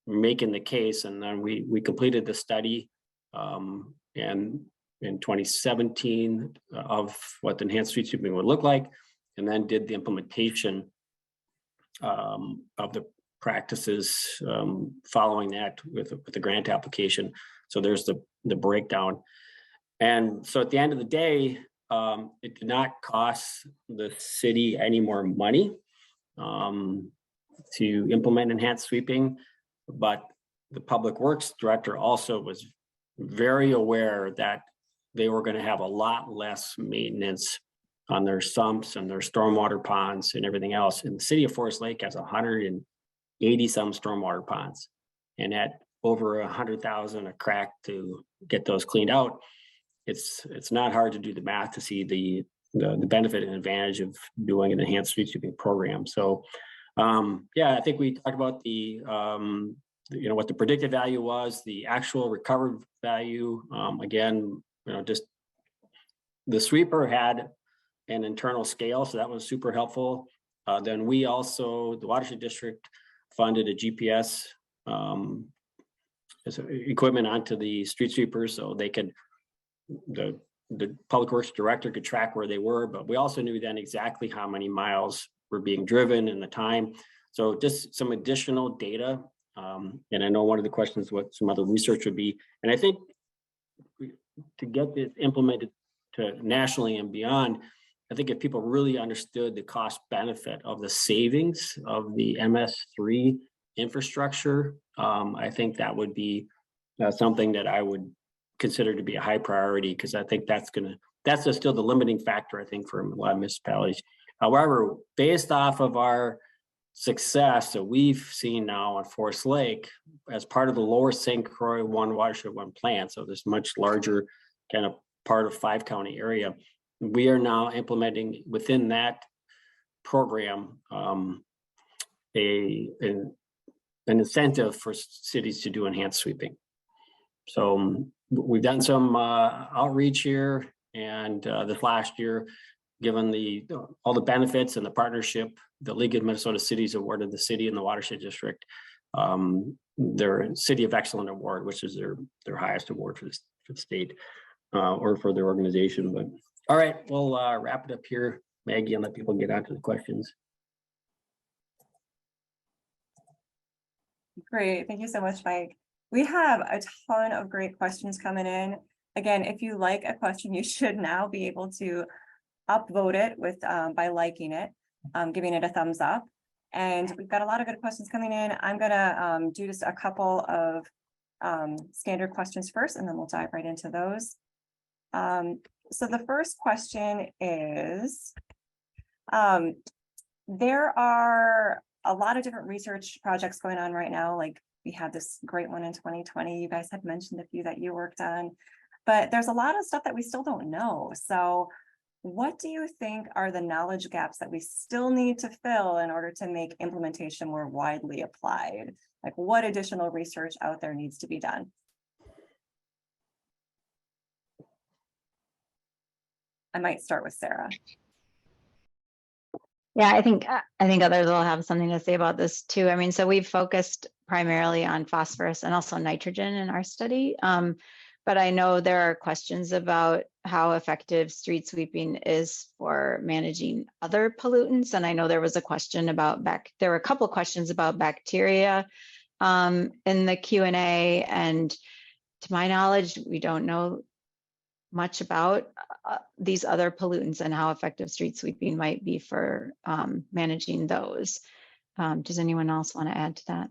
making the case, and then we completed the study and in 2017 of what the enhanced street sweeping would look like, and then did the implementation of the practices following that with the grant application. So there's the breakdown. And so at the end of the day, it did not cost the city any more money to implement enhanced sweeping, but the public works director also was very aware that they were going to have a lot less maintenance on their sumps and their stormwater ponds and everything else. And the city of Forest Lake has 180 some stormwater ponds, and at over 100,000 a crack to get those cleaned out. It's not hard to do the math to see the benefit and advantage of doing an enhanced street sweeping program. So yeah, I think we talked about what the predicted value was, the actual recovered value. Again, just the sweeper had an internal scale, so that was super helpful. Then we also, the watershed district, funded a GPS equipment onto the street sweepers, so they could, the public works director could track where they were, but we also knew then exactly how many miles were being driven and the time. So just some additional data. And I know one of the questions what some other research would be, and I think to get this implemented to nationally and beyond, I think if people really understood the cost benefit of the savings of the MS3 infrastructure, I think that would be something that I would consider to be a high priority, because I think that's still the limiting factor, I think, for a lot of municipalities. However, based off of our success that we've seen now on Forest Lake as part of the Lower St. Croix 1 Watershed 1 plan, so this much larger kind of part of 5-county area, we are now implementing within that program an an incentive for cities to do enhanced sweeping. So we've done some outreach here, and this last year, given all the benefits and the partnership, the League of Minnesota Cities awarded the city and the watershed district their City of Excellent Award, which is their highest award for the state or for their organization. But all right, we'll wrap it up here, Maggie, and let people get on to the questions. Great, thank you so much, Mike. We have a ton of great questions coming in. Again, if you like a question, you should now be able to upvote it with by liking it, giving it a thumbs up. And we've got a lot of good questions coming in. I'm gonna do just a couple of standard questions first, and then we'll dive right into those. So the first question is, there are a lot of different research projects going on right now. Like we had this great one in 2020. You guys had mentioned a few that you worked on, but there's a lot of stuff that we still don't know. So what do you think are the knowledge gaps that we still need to fill in order to make implementation more widely applied? Like what additional research out there needs to be done? I might start with Sarah. Yeah, I think others will have something to say about this too. I mean, so we've focused primarily on phosphorus and also nitrogen in our study. But I know there are questions about how effective street sweeping is for managing other pollutants. And I know there was a question about there were a couple of questions about bacteria in the Q&A. And to my knowledge, we don't know much about these other pollutants and how effective street sweeping might be for managing those. Does anyone else want to add to that?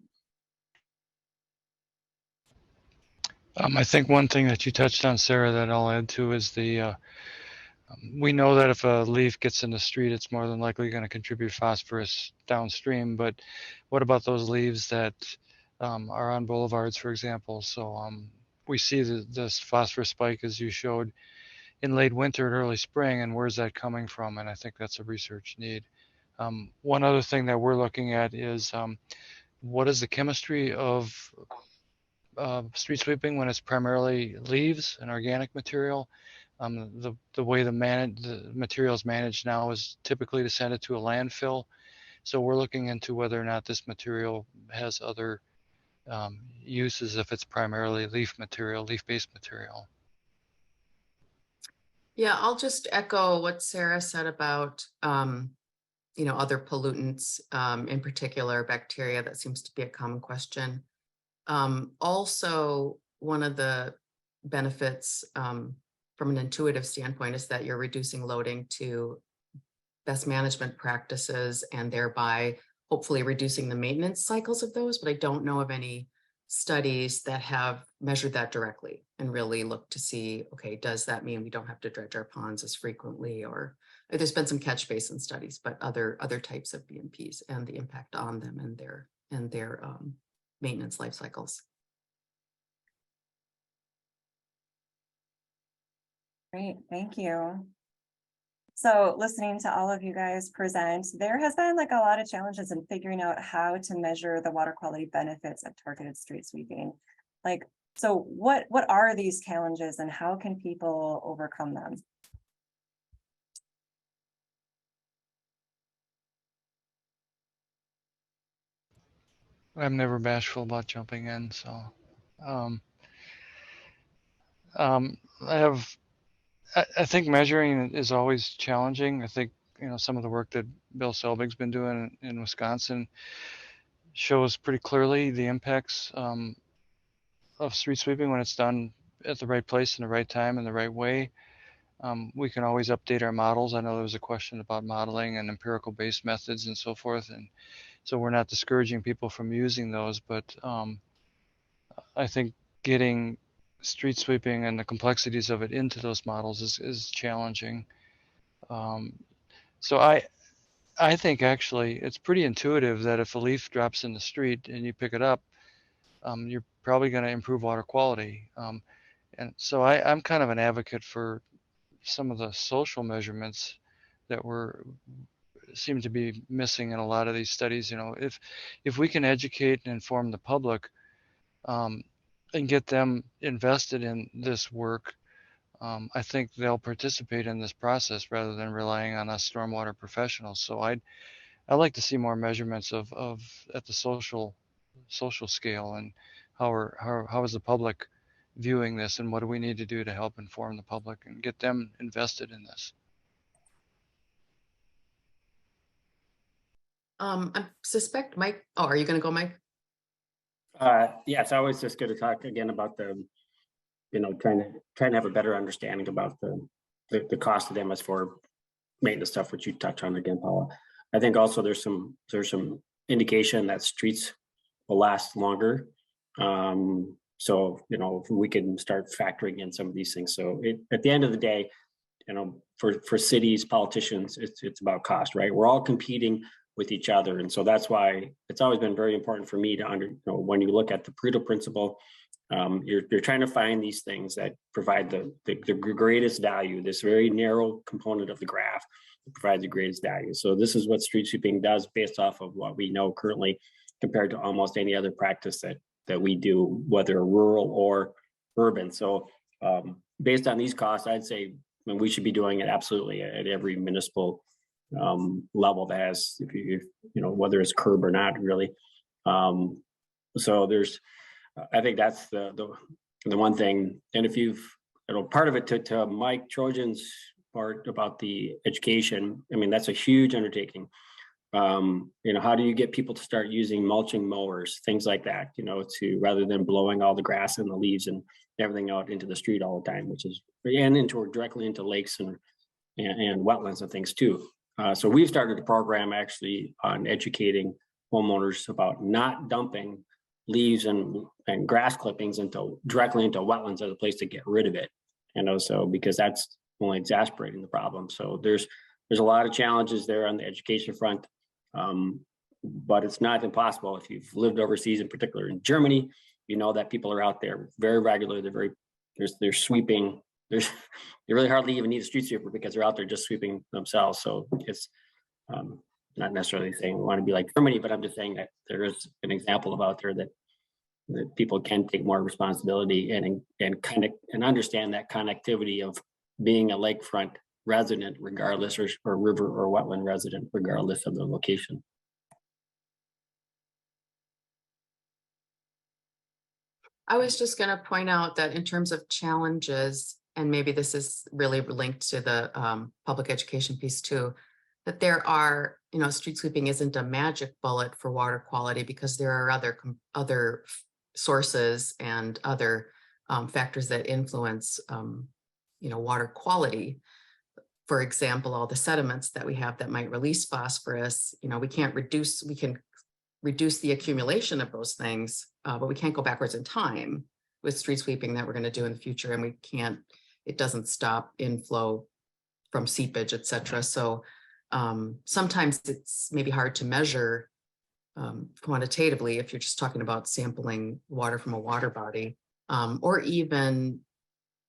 I think one thing that you touched on, Sarah, that I'll add to is we know that if a leaf gets in the street, it's more than likely going to contribute phosphorus downstream. But what about those leaves that are on boulevards, for example? So we see this phosphorus spike, as you showed, in late winter and early spring, and where's that coming from? And I think that's a research need. One other thing that we're looking at is what is the chemistry of street sweeping when it's primarily leaves and organic material? The way the material is managed now is typically to send it to a landfill. So we're looking into whether or not this material has other uses if it's primarily leaf-based material. Yeah, I'll just echo what Sarah said about other pollutants, in particular bacteria. That seems to be a common question. Also, one of the benefits from an intuitive standpoint is that you're reducing loading to best management practices and thereby hopefully reducing the maintenance cycles of those. But I don't know of any studies that have measured that directly and really looked to see, okay, does that mean we don't have to dredge our ponds as frequently? Or there's been some catch basin studies, but other types of BMPs and the impact on them and their maintenance life cycles. Great, thank you. So listening to all of you guys present, there has been like a lot of challenges in figuring out how to measure the water quality benefits of targeted street sweeping. Like, so what are these challenges and how can people overcome them? I'm never bashful about jumping in, so I think measuring is always challenging. I think some of the work that Bill Selbig's been doing in Wisconsin shows pretty clearly the impacts of street sweeping when it's done at the right place in the right time in the right way. We can always update our models. I know there was a question about modeling and empirical based methods and so forth, and so we're not discouraging people from using those, but I think getting street sweeping and the complexities of it into those models is challenging. So I think actually it's pretty intuitive that if a leaf drops in the street and you pick it up, you're probably going to improve water quality. And so I'm kind of an advocate for some of the social measurements that seem to be missing in a lot of these studies. You know, if we can educate and inform the public and get them invested in this work, I think they'll participate in this process rather than relying on us stormwater professionals. So I'd like to see more measurements of at the social scale, and how is the public viewing this, and what do we need to do to help inform the public and get them invested in this. I suspect Mike, oh, are you going to go, Mike? Yes, I was just going to talk again about the, trying to have a better understanding about the cost of the MS4 maintenance stuff, which you touched on again, Paula. I think also there's some indication that streets will last longer. So, if we can start factoring in some of these things. So at the end of the day, for cities, politicians, it's about cost, right? We're all competing with each other. And so that's why it's always been very important for me to when you look at the Pareto principle, you're trying to find these things that provide the greatest value, this very narrow component of the graph that provides the greatest value. So this is what street sweeping does based off of what we know currently compared to almost any other practice that we do, whether rural or urban. So based on these costs, I'd say we should be doing it absolutely at every municipal level that has, if whether it's curb or not, really. So I think that's the one thing. And if you've, part of it to Mike Trojan's part about the education, I mean, that's a huge undertaking. How do you get people to start using mulching mowers, things like that, to rather than blowing all the grass and the leaves and everything out into the street all the time, and directly into lakes and wetlands and things too. So we've started a program actually on educating homeowners about not dumping leaves and grass clippings directly into wetlands as a place to get rid of it. So because that's only exacerbating the problem. So there's a lot of challenges there on the education front, but it's not impossible. If you've lived overseas, in particular in Germany, that people are out there very regularly. They're sweeping. They really hardly even need a street sweeper because they're out there just sweeping themselves. So it's not necessarily saying we want to be like Germany, but I'm just saying that there is an example of out there that people can take more responsibility and understand that connectivity of being a lakefront resident, regardless, or river or wetland resident, regardless of the location. I was just going to point out that in terms of challenges, and maybe this is really linked to the public education piece too, that there are, street sweeping isn't a magic bullet for water quality because there are other sources and other factors that influence, water quality. For example, all the sediments that we have that might release phosphorus, we can reduce the accumulation of those things, but we can't go backwards in time with street sweeping that we're going to do in the future. And it doesn't stop inflow from seepage, et cetera. So sometimes it's maybe hard to measure quantitatively if you're just talking about sampling water from a water body, or even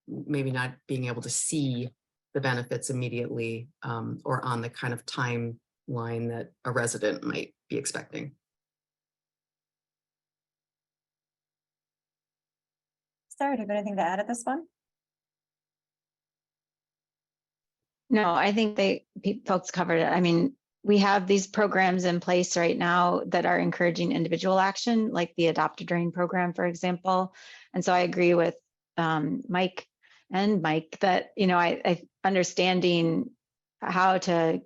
maybe not being able to see the benefits immediately or on the kind of timeline that a resident might be expecting. Sarah, do you have anything to add at this one? No, I think folks covered it. I mean, we have these programs in place right now that are encouraging individual action, like the Adopt a Drain program, for example. And so I agree with Mike that, I understanding how to,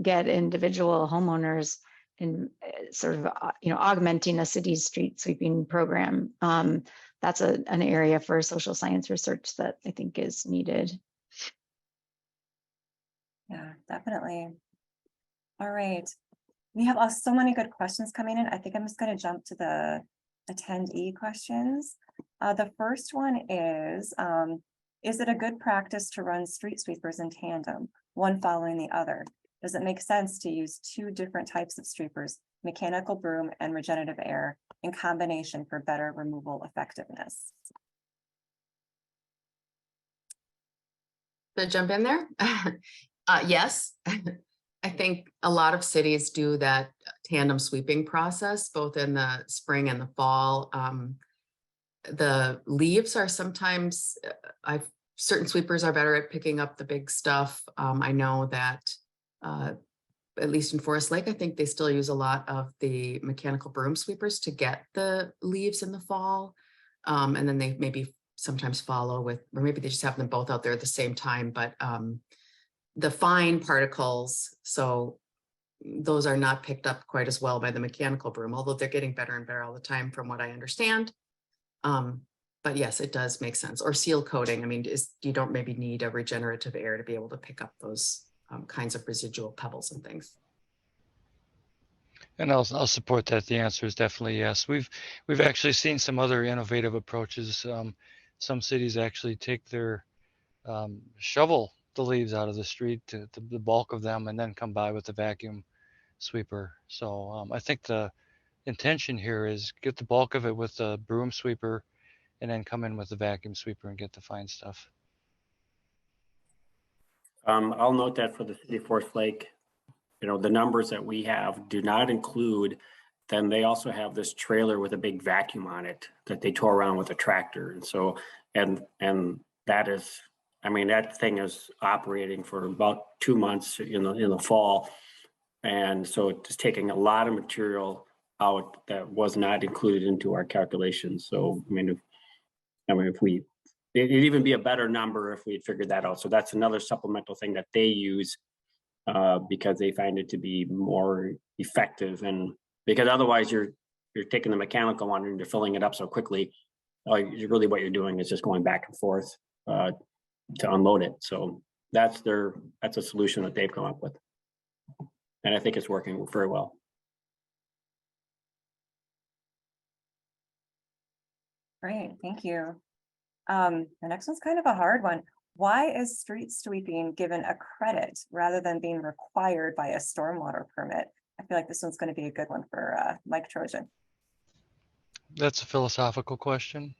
get individual homeowners in sort of, augmenting a city's street sweeping program. That's an area for social science research that I think is needed. Yeah, definitely. All right. We have so many good questions coming in. I think I'm just going to jump to the attendee questions. The first one is it a good practice to run street sweepers in tandem, one following the other? Does it make sense to use two different types of sweepers, mechanical broom and regenerative air, in combination for better removal effectiveness? To jump in there? Yes. I think a lot of cities do that tandem sweeping process, both in the spring and the fall. The leaves are sometimes, certain sweepers are better at picking up the big stuff. I know that at least in Forest Lake, I think they still use a lot of the mechanical broom sweepers to get the leaves in the fall. And then they maybe sometimes follow with, or maybe they just have them both out there at the same time, but the fine particles, so those are not picked up quite as well by the mechanical broom, although they're getting better and better all the time from what I understand. But yes, it does make sense. Or seal coating. I mean, you don't maybe need a regenerative air to be able to pick up those kinds of residual pebbles and things. And I'll support that. The answer is definitely yes. We've actually seen some other innovative approaches. Some cities actually take their shovel the leaves out of the street, to the bulk of them, and then come by with a vacuum sweeper. So I think the intention here is get the bulk of it with the broom sweeper, and then come in with the vacuum sweeper and get the fine stuff. I'll note that for the city of Forest Lake, the numbers that we have do not include, then they also have this trailer with a big vacuum on it that they tow around with a tractor. And so, and that is, I mean, that thing is operating for about 2 months in the fall. And so it's taking a lot of material out that was not included into our calculations. So, it'd even be a better number if we had figured that out. So that's another supplemental thing that they use because they find it to be more effective. And because otherwise you're taking the mechanical one and you're filling it up so quickly, really what you're doing is just going back and forth to unload it. So that's a solution that they've come up with. And I think it's working very well. Great, thank you. The next one's kind of a hard one. Why is street sweeping given a credit rather than being required by a stormwater permit? I feel like this one's going to be a good one for Mike Trojan. That's a philosophical question.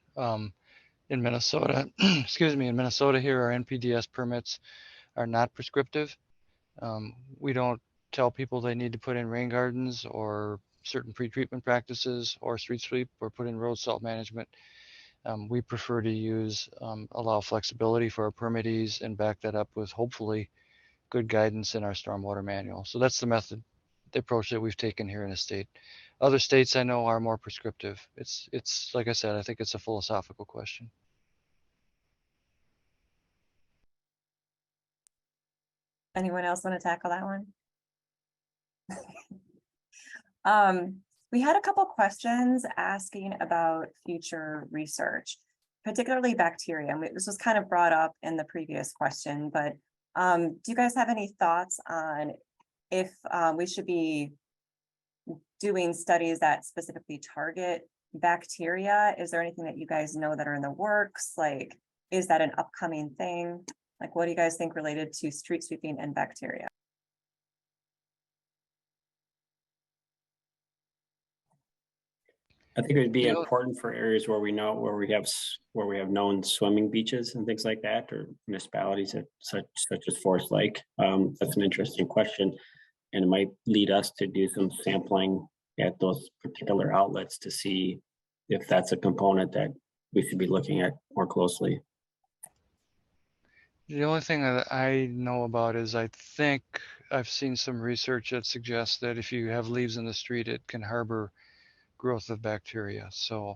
In Minnesota, in Minnesota here, our NPDES permits are not prescriptive. We don't tell people they need to put in rain gardens or certain pre-treatment practices or street sweep or put in road salt management. We prefer to allow flexibility for our permittees and back that up with hopefully good guidance in our stormwater manual. So that's the approach that we've taken here in the state. Other states I know are more prescriptive. It's like I said, I think it's a philosophical question. Anyone else want to tackle that one? We had a couple questions asking about future research, particularly bacteria. This was kind of brought up in the previous question, but do you guys have any thoughts on if we should be doing studies that specifically target bacteria? Is there anything that you guys know that are in the works? Like, is that an upcoming thing? Like, what do you guys think related to street sweeping and bacteria? I think it would be important for areas where we have known swimming beaches and things like that, or municipalities such as Forest Lake. That's an interesting question, and it might lead us to do some sampling at those particular outlets to see if that's a component that we should be looking at more closely. The only thing that I know about is I think I've seen some research that suggests that if you have leaves in the street, it can harbor growth of bacteria. So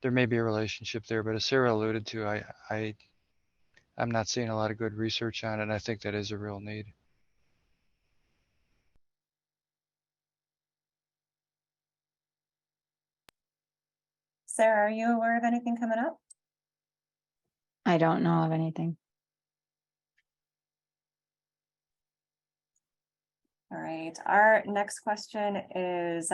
there may be a relationship there, but as Sarah alluded to, I'm not seeing a lot of good research on it, and I think that is a real need. Sarah, are you aware of anything coming up? I don't know of anything. All right, our next question is,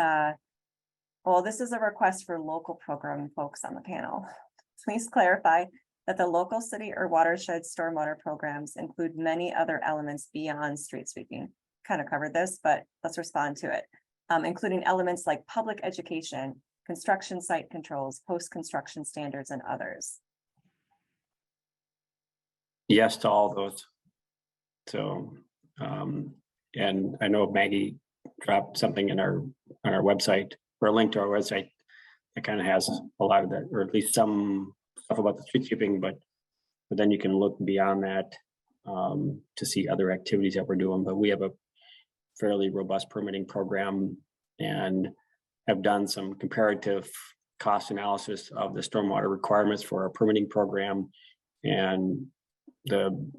well, this is a request for local program folks on the panel. Please clarify that the local city or watershed stormwater programs include many other elements beyond street sweeping. Kind of covered this, but let's respond to it. Including elements like public education, construction site controls, post-construction standards, and others. Yes to all those. So and I know Maggie dropped something in on our website, or a link to our website that kind of has a lot of that, or at least some stuff about the street sweeping, but then you can look beyond that to see other activities that we're doing. But we have a fairly robust permitting program and have done some comparative cost analysis of the stormwater requirements for our permitting program. And the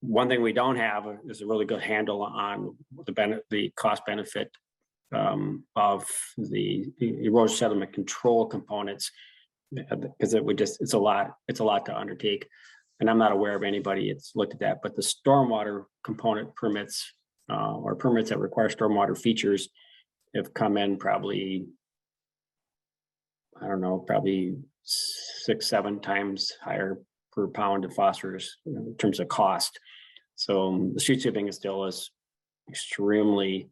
one thing we don't have is a really good handle on the cost benefit of the erosion sediment control components, because it's a lot to undertake. And I'm not aware of anybody that's looked at that, but the stormwater component permits or permits that require stormwater features have come in probably, I don't know, probably 6-7 times higher per pound of phosphorus in terms of cost. So the street sweeping is still extremely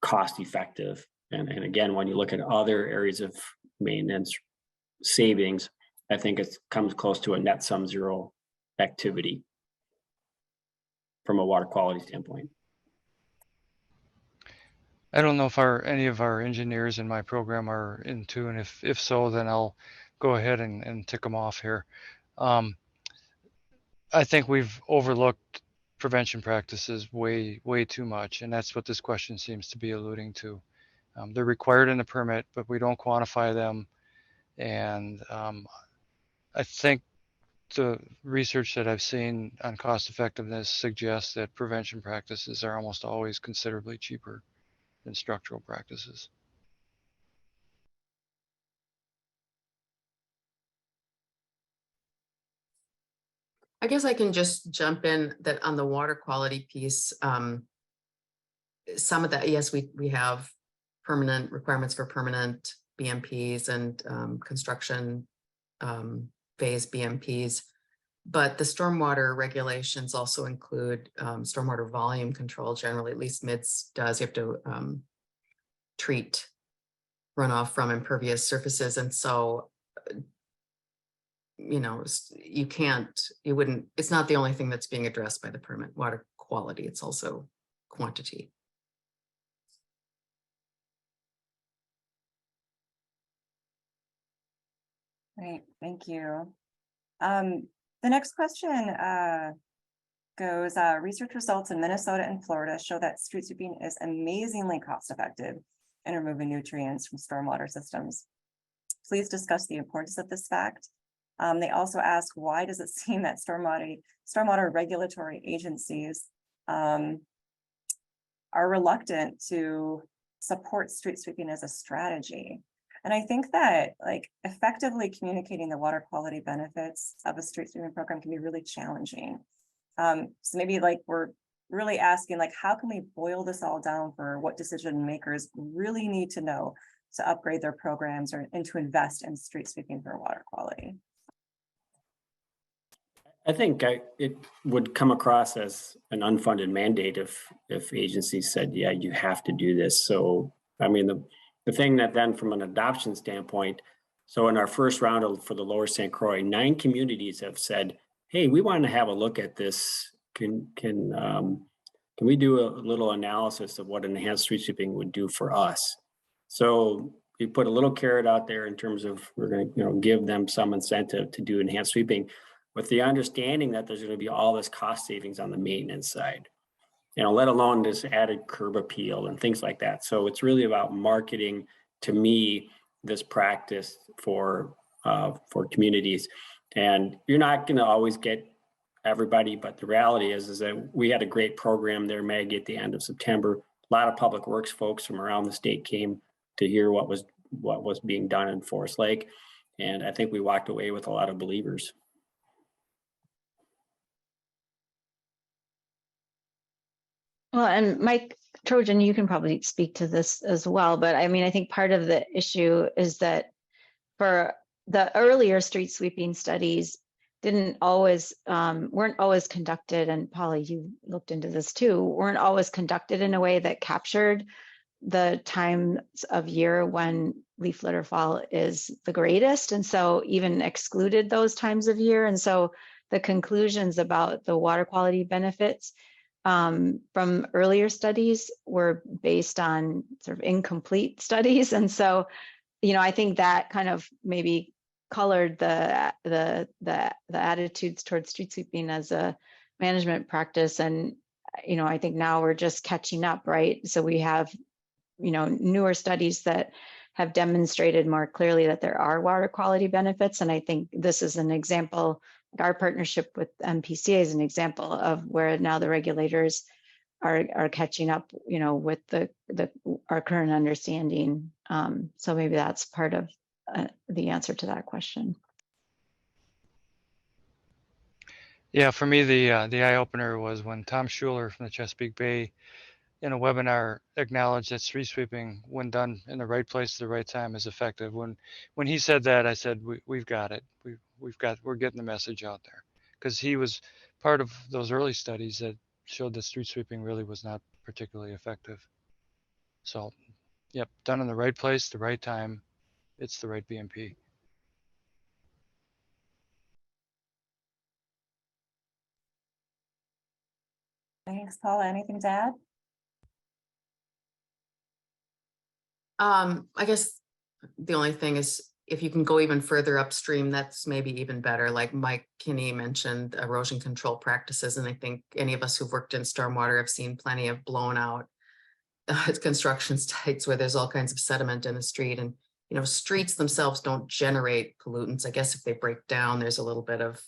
cost effective. And again, when you look at other areas of maintenance savings, I think it comes close to a net sum zero activity from a water quality standpoint. I don't know if any of our engineers in my program are in tune. If so, then I'll go ahead and tick them off here. I think we've overlooked prevention practices way too much, and that's what this question seems to be alluding to. They're required in the permit, but we don't quantify them. And I think the research that I've seen on cost effectiveness suggests that prevention practices are almost always considerably cheaper than structural practices. I guess I can just jump in that on the water quality piece. Some of that, yes, we have permanent requirements for permanent BMPs and construction phase BMPs, but the stormwater regulations also include stormwater volume control. Generally, at least MIDS does. You have to treat runoff from impervious surfaces, and so you know, it's not the only thing that's being addressed by the permit, water quality, it's also quantity. Great, thank you. The next question goes, research results in Minnesota and Florida show that street sweeping is amazingly cost effective in removing nutrients from stormwater systems. Please discuss the importance of this fact. They also ask, why does it seem that stormwater regulatory agencies are reluctant to support street sweeping as a strategy? And I think that like effectively communicating the water quality benefits of a street sweeping program can be really challenging. So maybe like we're really asking, like, how can we boil this all down for what decision makers really need to know to upgrade their programs and to invest in street sweeping for water quality? I think it would come across as an unfunded mandate if agencies said, yeah, you have to do this. So, I mean, the thing that then from an adoption standpoint, so in our first round for the Lower St. Croix, 9 communities have said, hey, we want to have a look at this. Can we do a little analysis of what enhanced street sweeping would do for us? So we put a little carrot out there in terms of we're going to give them some incentive to do enhanced sweeping, with the understanding that there's going to be all this cost savings on the maintenance side, let alone this added curb appeal and things like that. So it's really about marketing, to me, this practice for communities. And you're not going to always get everybody, but the reality is that we had a great program there, Maggie, at the end of September. A lot of public works folks from around the state came to hear what was being done in Forest Lake. And I think we walked away with a lot of believers. Well, and Mike, Trojan, you can probably speak to this as well, but I mean, I think part of the issue is that for the earlier street sweeping studies weren't always conducted, and Paula, you looked into this too, weren't always conducted in a way that captured the times of year when leaf litter fall is the greatest, and so even excluded those times of year. And so the conclusions about the water quality benefits from earlier studies were based on sort of incomplete studies. And so, I think that kind of maybe colored the attitudes towards street sweeping as a management practice. And, I think now we're just catching up, right? So we have, newer studies that have demonstrated more clearly that there are water quality benefits. And I think this is an example, our partnership with MPCA is an example of where now the regulators are catching up, with our current understanding. So maybe that's part of the answer to that question. Yeah, for me, the eye opener was when Tom Schuler from the Chesapeake Bay in a webinar acknowledged that street sweeping, when done in the right place at the right time, is effective. When he said that, I said, we've got it. We're getting the message out there, because he was part of those early studies that showed that street sweeping really was not particularly effective. So, yep, done in the right place, the right time, it's the right BMP. Thanks, Paula. Anything to add? I guess the only thing is, if you can go even further upstream, that's maybe even better. Like Mike Kinney mentioned erosion control practices. And I think any of us who've worked in stormwater have seen plenty of blown out construction sites where there's all kinds of sediment in the street. And, streets themselves don't generate pollutants. I guess if they break down, there's a little bit of,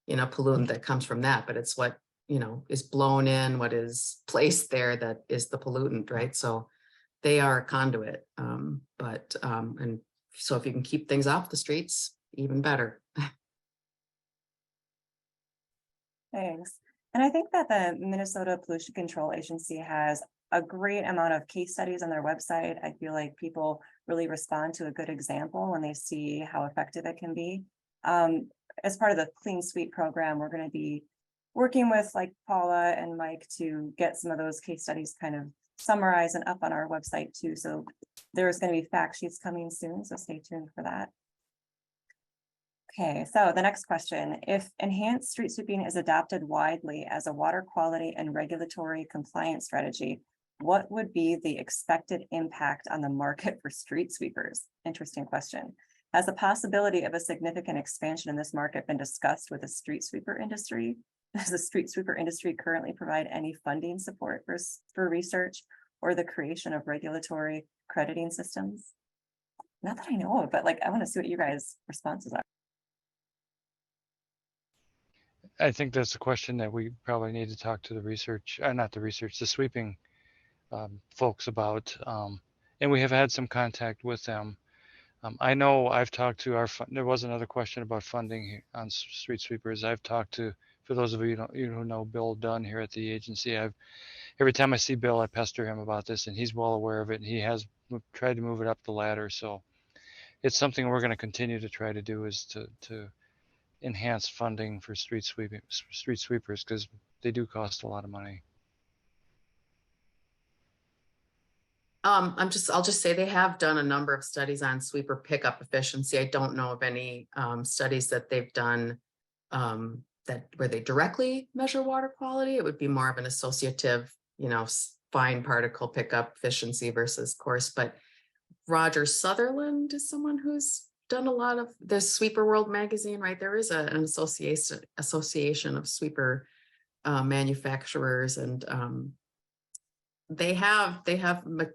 pollutant that comes from that, but it's what, is blown in, what is placed there that is the pollutant, right? So they are a conduit. And so if you can keep things off the streets, even better. Thanks. And I think that the Minnesota Pollution Control Agency has a great amount of case studies on their website. I feel like people really respond to a good example when they see how effective it can be. As part of the Clean Sweep program, we're going to be working with like Paula and Mike to get some of those case studies kind of summarized and up on our website too. So there's going to be fact sheets coming soon, so stay tuned for that. Okay, so the next question, if enhanced street sweeping is adopted widely as a water quality and regulatory compliance strategy, what would be the expected impact on the market for street sweepers? Interesting question. Has the possibility of a significant expansion in this market been discussed with the street sweeper industry? Does the street sweeper industry currently provide any funding support for research or the creation of regulatory crediting systems? Not that I know of, but like, I want to see what you guys' responses are. I think that's a question that we probably need to talk to the sweeping folks about. And we have had some contact with them. I know I've talked to there was another question about funding on street sweepers. I've talked to, for those of you who know Bill Dunn here at the agency, every time I see Bill, I pester him about this, and he's well aware of it, and he has tried to move it up the ladder. So it's something we're going to continue to try to do, is to enhance funding for street sweepers, because they do cost a lot of money. I'll just say they have done a number of studies on sweeper pickup efficiency. I don't know of any studies that they've done where they directly measure water quality. It would be more of an associative, fine particle pickup efficiency versus coarse. But Roger Sutherland is someone who's done a lot of the Sweeper World magazine, right? There is an association of sweeper manufacturers, and they have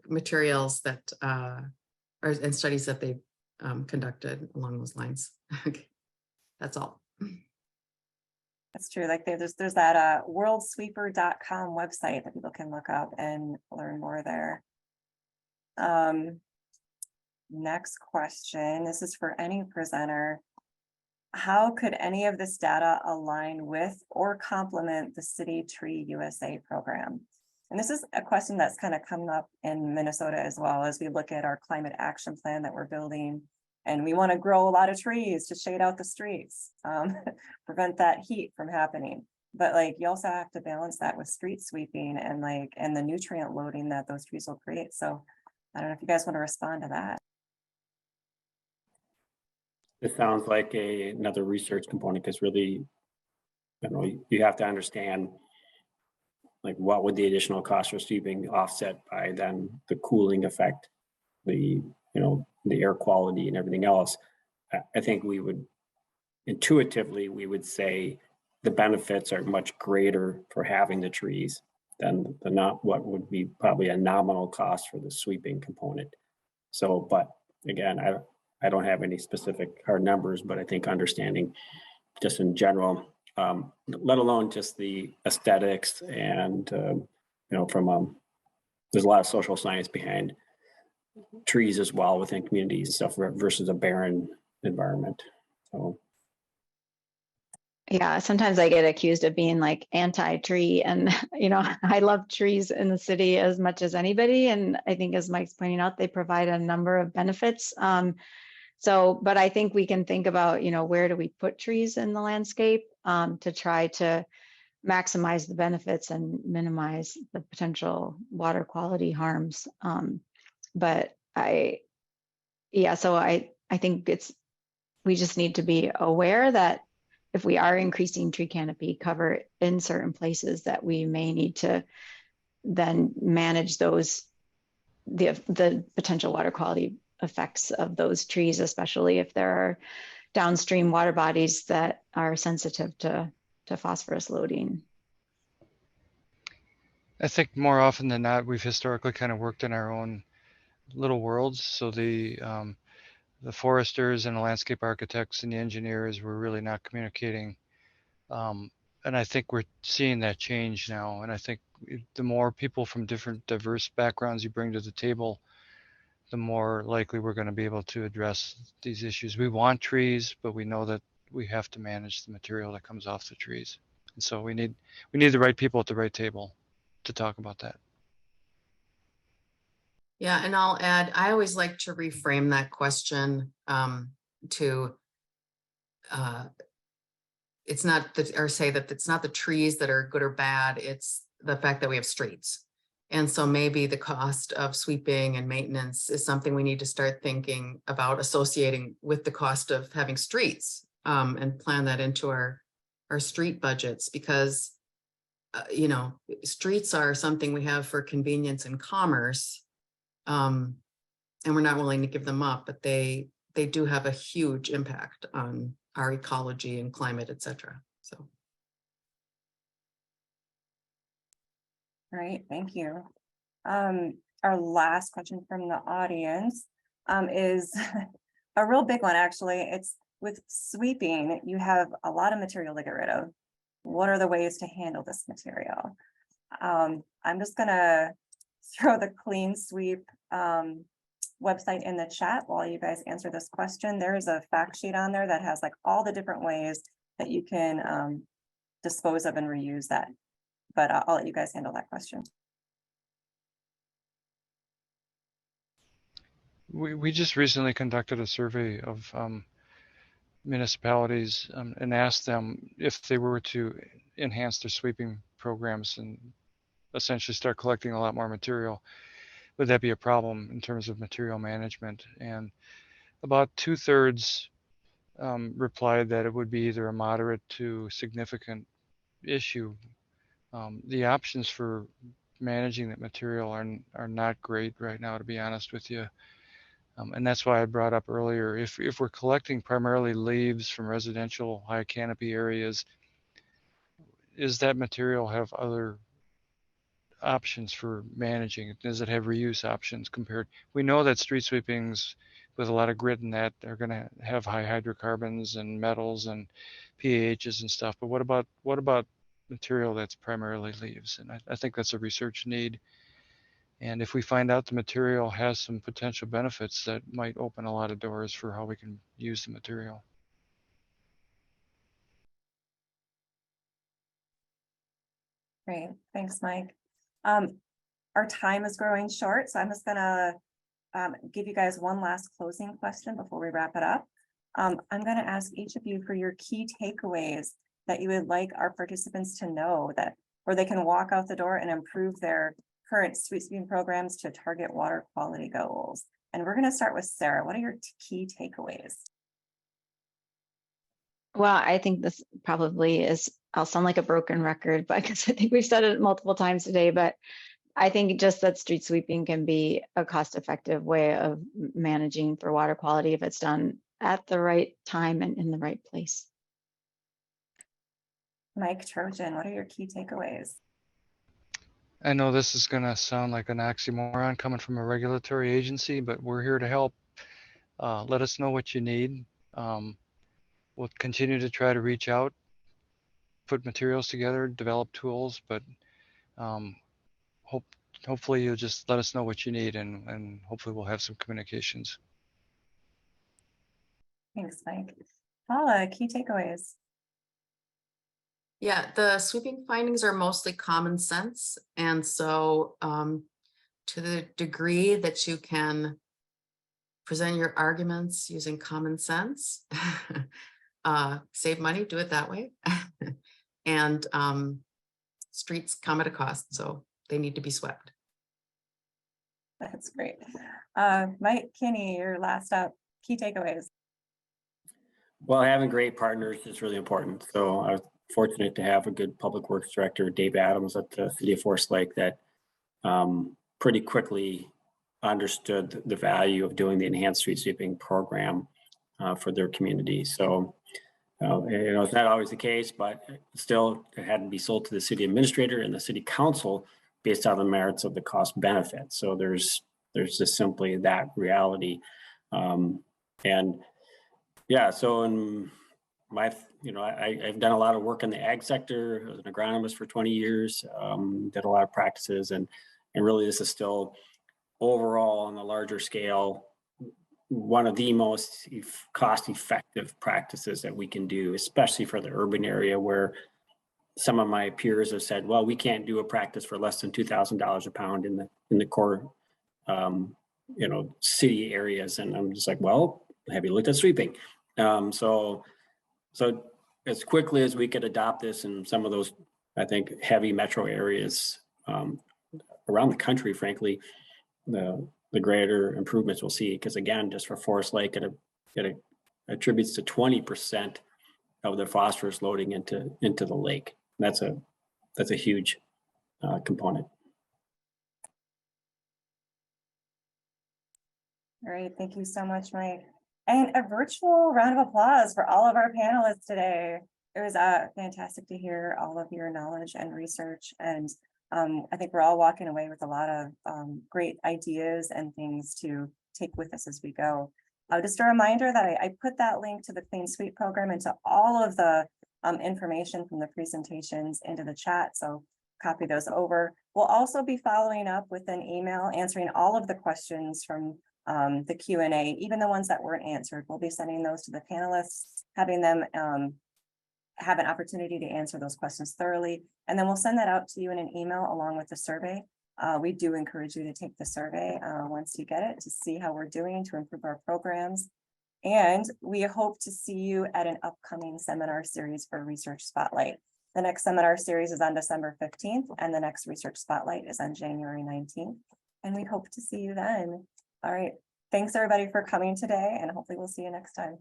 materials that and studies that they've conducted along those lines. That's all. That's true. Like there's that worldsweeper.com website that people can look up and learn more there. Next question. This is for any presenter. How could any of this data align with or complement the City Tree USA program? And this is a question that's kind of come up in Minnesota as well, as we look at our climate action plan that we're building. And we want to grow a lot of trees to shade out the streets, prevent that heat from happening. But like, you also have to balance that with street sweeping and the nutrient loading that those trees will create. So I don't know if you guys want to respond to that. It sounds like another research component, because really, you have to understand like what would the additional cost for sweeping offset by then the cooling effect, the the air quality and everything else. I think we would intuitively say the benefits are much greater for having the trees than not what would be probably a nominal cost for the sweeping component. So, but again, I don't have any specific hard numbers, but I think understanding just in general, let alone just the aesthetics and from there's a lot of social science behind trees as well within communities and stuff versus a barren environment. So yeah, sometimes I get accused of being like anti-tree, and I love trees in the city as much as anybody, and I think, as Mike's pointing out, they provide a number of benefits. But I think we can think about where do we put trees in the landscape to try to maximize the benefits and minimize the potential water quality harms. But I think we just need to be aware that if we are increasing tree canopy cover in certain places, that we may need to then manage the potential water quality effects of those trees, especially if there are downstream water bodies that are sensitive to phosphorus loading. I think more often than not, we've historically kind of worked in our own little worlds. So the foresters and the landscape architects and the engineers were really not communicating. And I think we're seeing that change now. And I think the more people from different diverse backgrounds you bring to the table, the more likely we're going to be able to address these issues. We want trees, but we know that we have to manage the material that comes off the trees. And so we need the right people at the right table to talk about that. Yeah, and I'll add, I always like to reframe that question to it's not that, or say that it's not the trees that are good or bad, it's the fact that we have streets. And so maybe the cost of sweeping and maintenance is something we need to start thinking about associating with the cost of having streets, and plan that into our street budgets, because streets are something we have for convenience and commerce. And we're not willing to give them up, but they do have a huge impact on our ecology and climate, et cetera. So. Great, thank you. Our last question from the audience is a real big one, actually. It's with sweeping, you have a lot of material to get rid of. What are the ways to handle this material? I'm just gonna throw the Clean Sweep website in the chat while you guys answer this question. There's a fact sheet on there that has like all the different ways that you can dispose of and reuse that. But I'll let you guys handle that question. We just recently conducted a survey of municipalities and asked them if they were to enhance their sweeping programs and essentially start collecting a lot more material, would that be a problem in terms of material management? And about 2/3 replied that it would be either a moderate to significant issue. The options for managing that material are not great right now, to be honest with you. And that's why I brought up earlier, if we're collecting primarily leaves from residential high canopy areas, is that material have other options for managing it? Does it have reuse options compared? We know that street sweepings with a lot of grit in that are going to have high hydrocarbons and metals and PAHs and stuff. But what about material that's primarily leaves? And I think that's a research need. And if we find out the material has some potential benefits, that might open a lot of doors for how we can use the material. Great, thanks, Mike. Our time is growing short, so I'm just gonna give you guys one last closing question before we wrap it up. I'm gonna ask each of you for your key takeaways that you would like our participants to know, that where they can walk out the door and improve their current street sweeping programs to target water quality goals. And we're gonna start with Sarah. What are your key takeaways? Well, I think this probably is I'll sound like a broken record, but because I think we've said it multiple times today, but I think just that street sweeping can be a cost-effective way of managing for water quality if it's done at the right time and in the right place. Mike, Trojan, what are your key takeaways? I know this is going to sound like an oxymoron coming from a regulatory agency, but we're here to help. Let us know what you need. We'll continue to try to reach out, put materials together, develop tools, but hopefully you'll just let us know what you need, and hopefully we'll have some communications. Thanks, Mike. Paula, key takeaways. Yeah, the sweeping findings are mostly common sense. And so to the degree that you can present your arguments using common sense, save money, do it that way. And streets come at a cost, so they need to be swept. That's great. Mike, Kinney, your last up, key takeaways. Well, having great partners is really important. So I was fortunate to have a good public works director, Dave Adams, at the city of Forest Lake, that pretty quickly understood the value of doing the enhanced street sweeping program for their community. So, it's not always the case, but still it had to be sold to the city administrator and the city council based on the merits of the cost benefit. So there's just simply that reality. And yeah, so in my, I've done a lot of work in the ag sector. I was an agronomist for 20 years, did a lot of practices, and really this is still overall on the larger scale, one of the most cost-effective practices that we can do, especially for the urban area where some of my peers have said, well, we can't do a practice for less than $2,000 a pound in the core, city areas. And I'm just like, well, have you looked at sweeping? So as quickly as we could adopt this in some of those, I think, heavy metro areas around the country, frankly, the greater improvements we'll see. Because again, just for Forest Lake, it attributes to 20% of the phosphorus loading into the lake. That's a huge component. All right, thank you so much, Mike. And a virtual round of applause for all of our panelists today. It was fantastic to hear all of your knowledge and research. And I think we're all walking away with a lot of great ideas and things to take with us as we go. Just a reminder that I put that link to the Clean Sweep program into all of the information from the presentations into the chat. So copy those over. We'll also be following up with an email answering all of the questions from the Q&A, even the ones that weren't answered. We'll be sending those to the panelists, having them have an opportunity to answer those questions thoroughly. And then we'll send that out to you in an email along with the survey. We do encourage you to take the survey once you get it to see how we're doing to improve our programs. And we hope to see you at an upcoming seminar series for Research Spotlight. The next seminar series is on December 15th, and the next Research Spotlight is on January 19th. And we hope to see you then. All right. Thanks everybody for coming today, and hopefully we'll see you next time.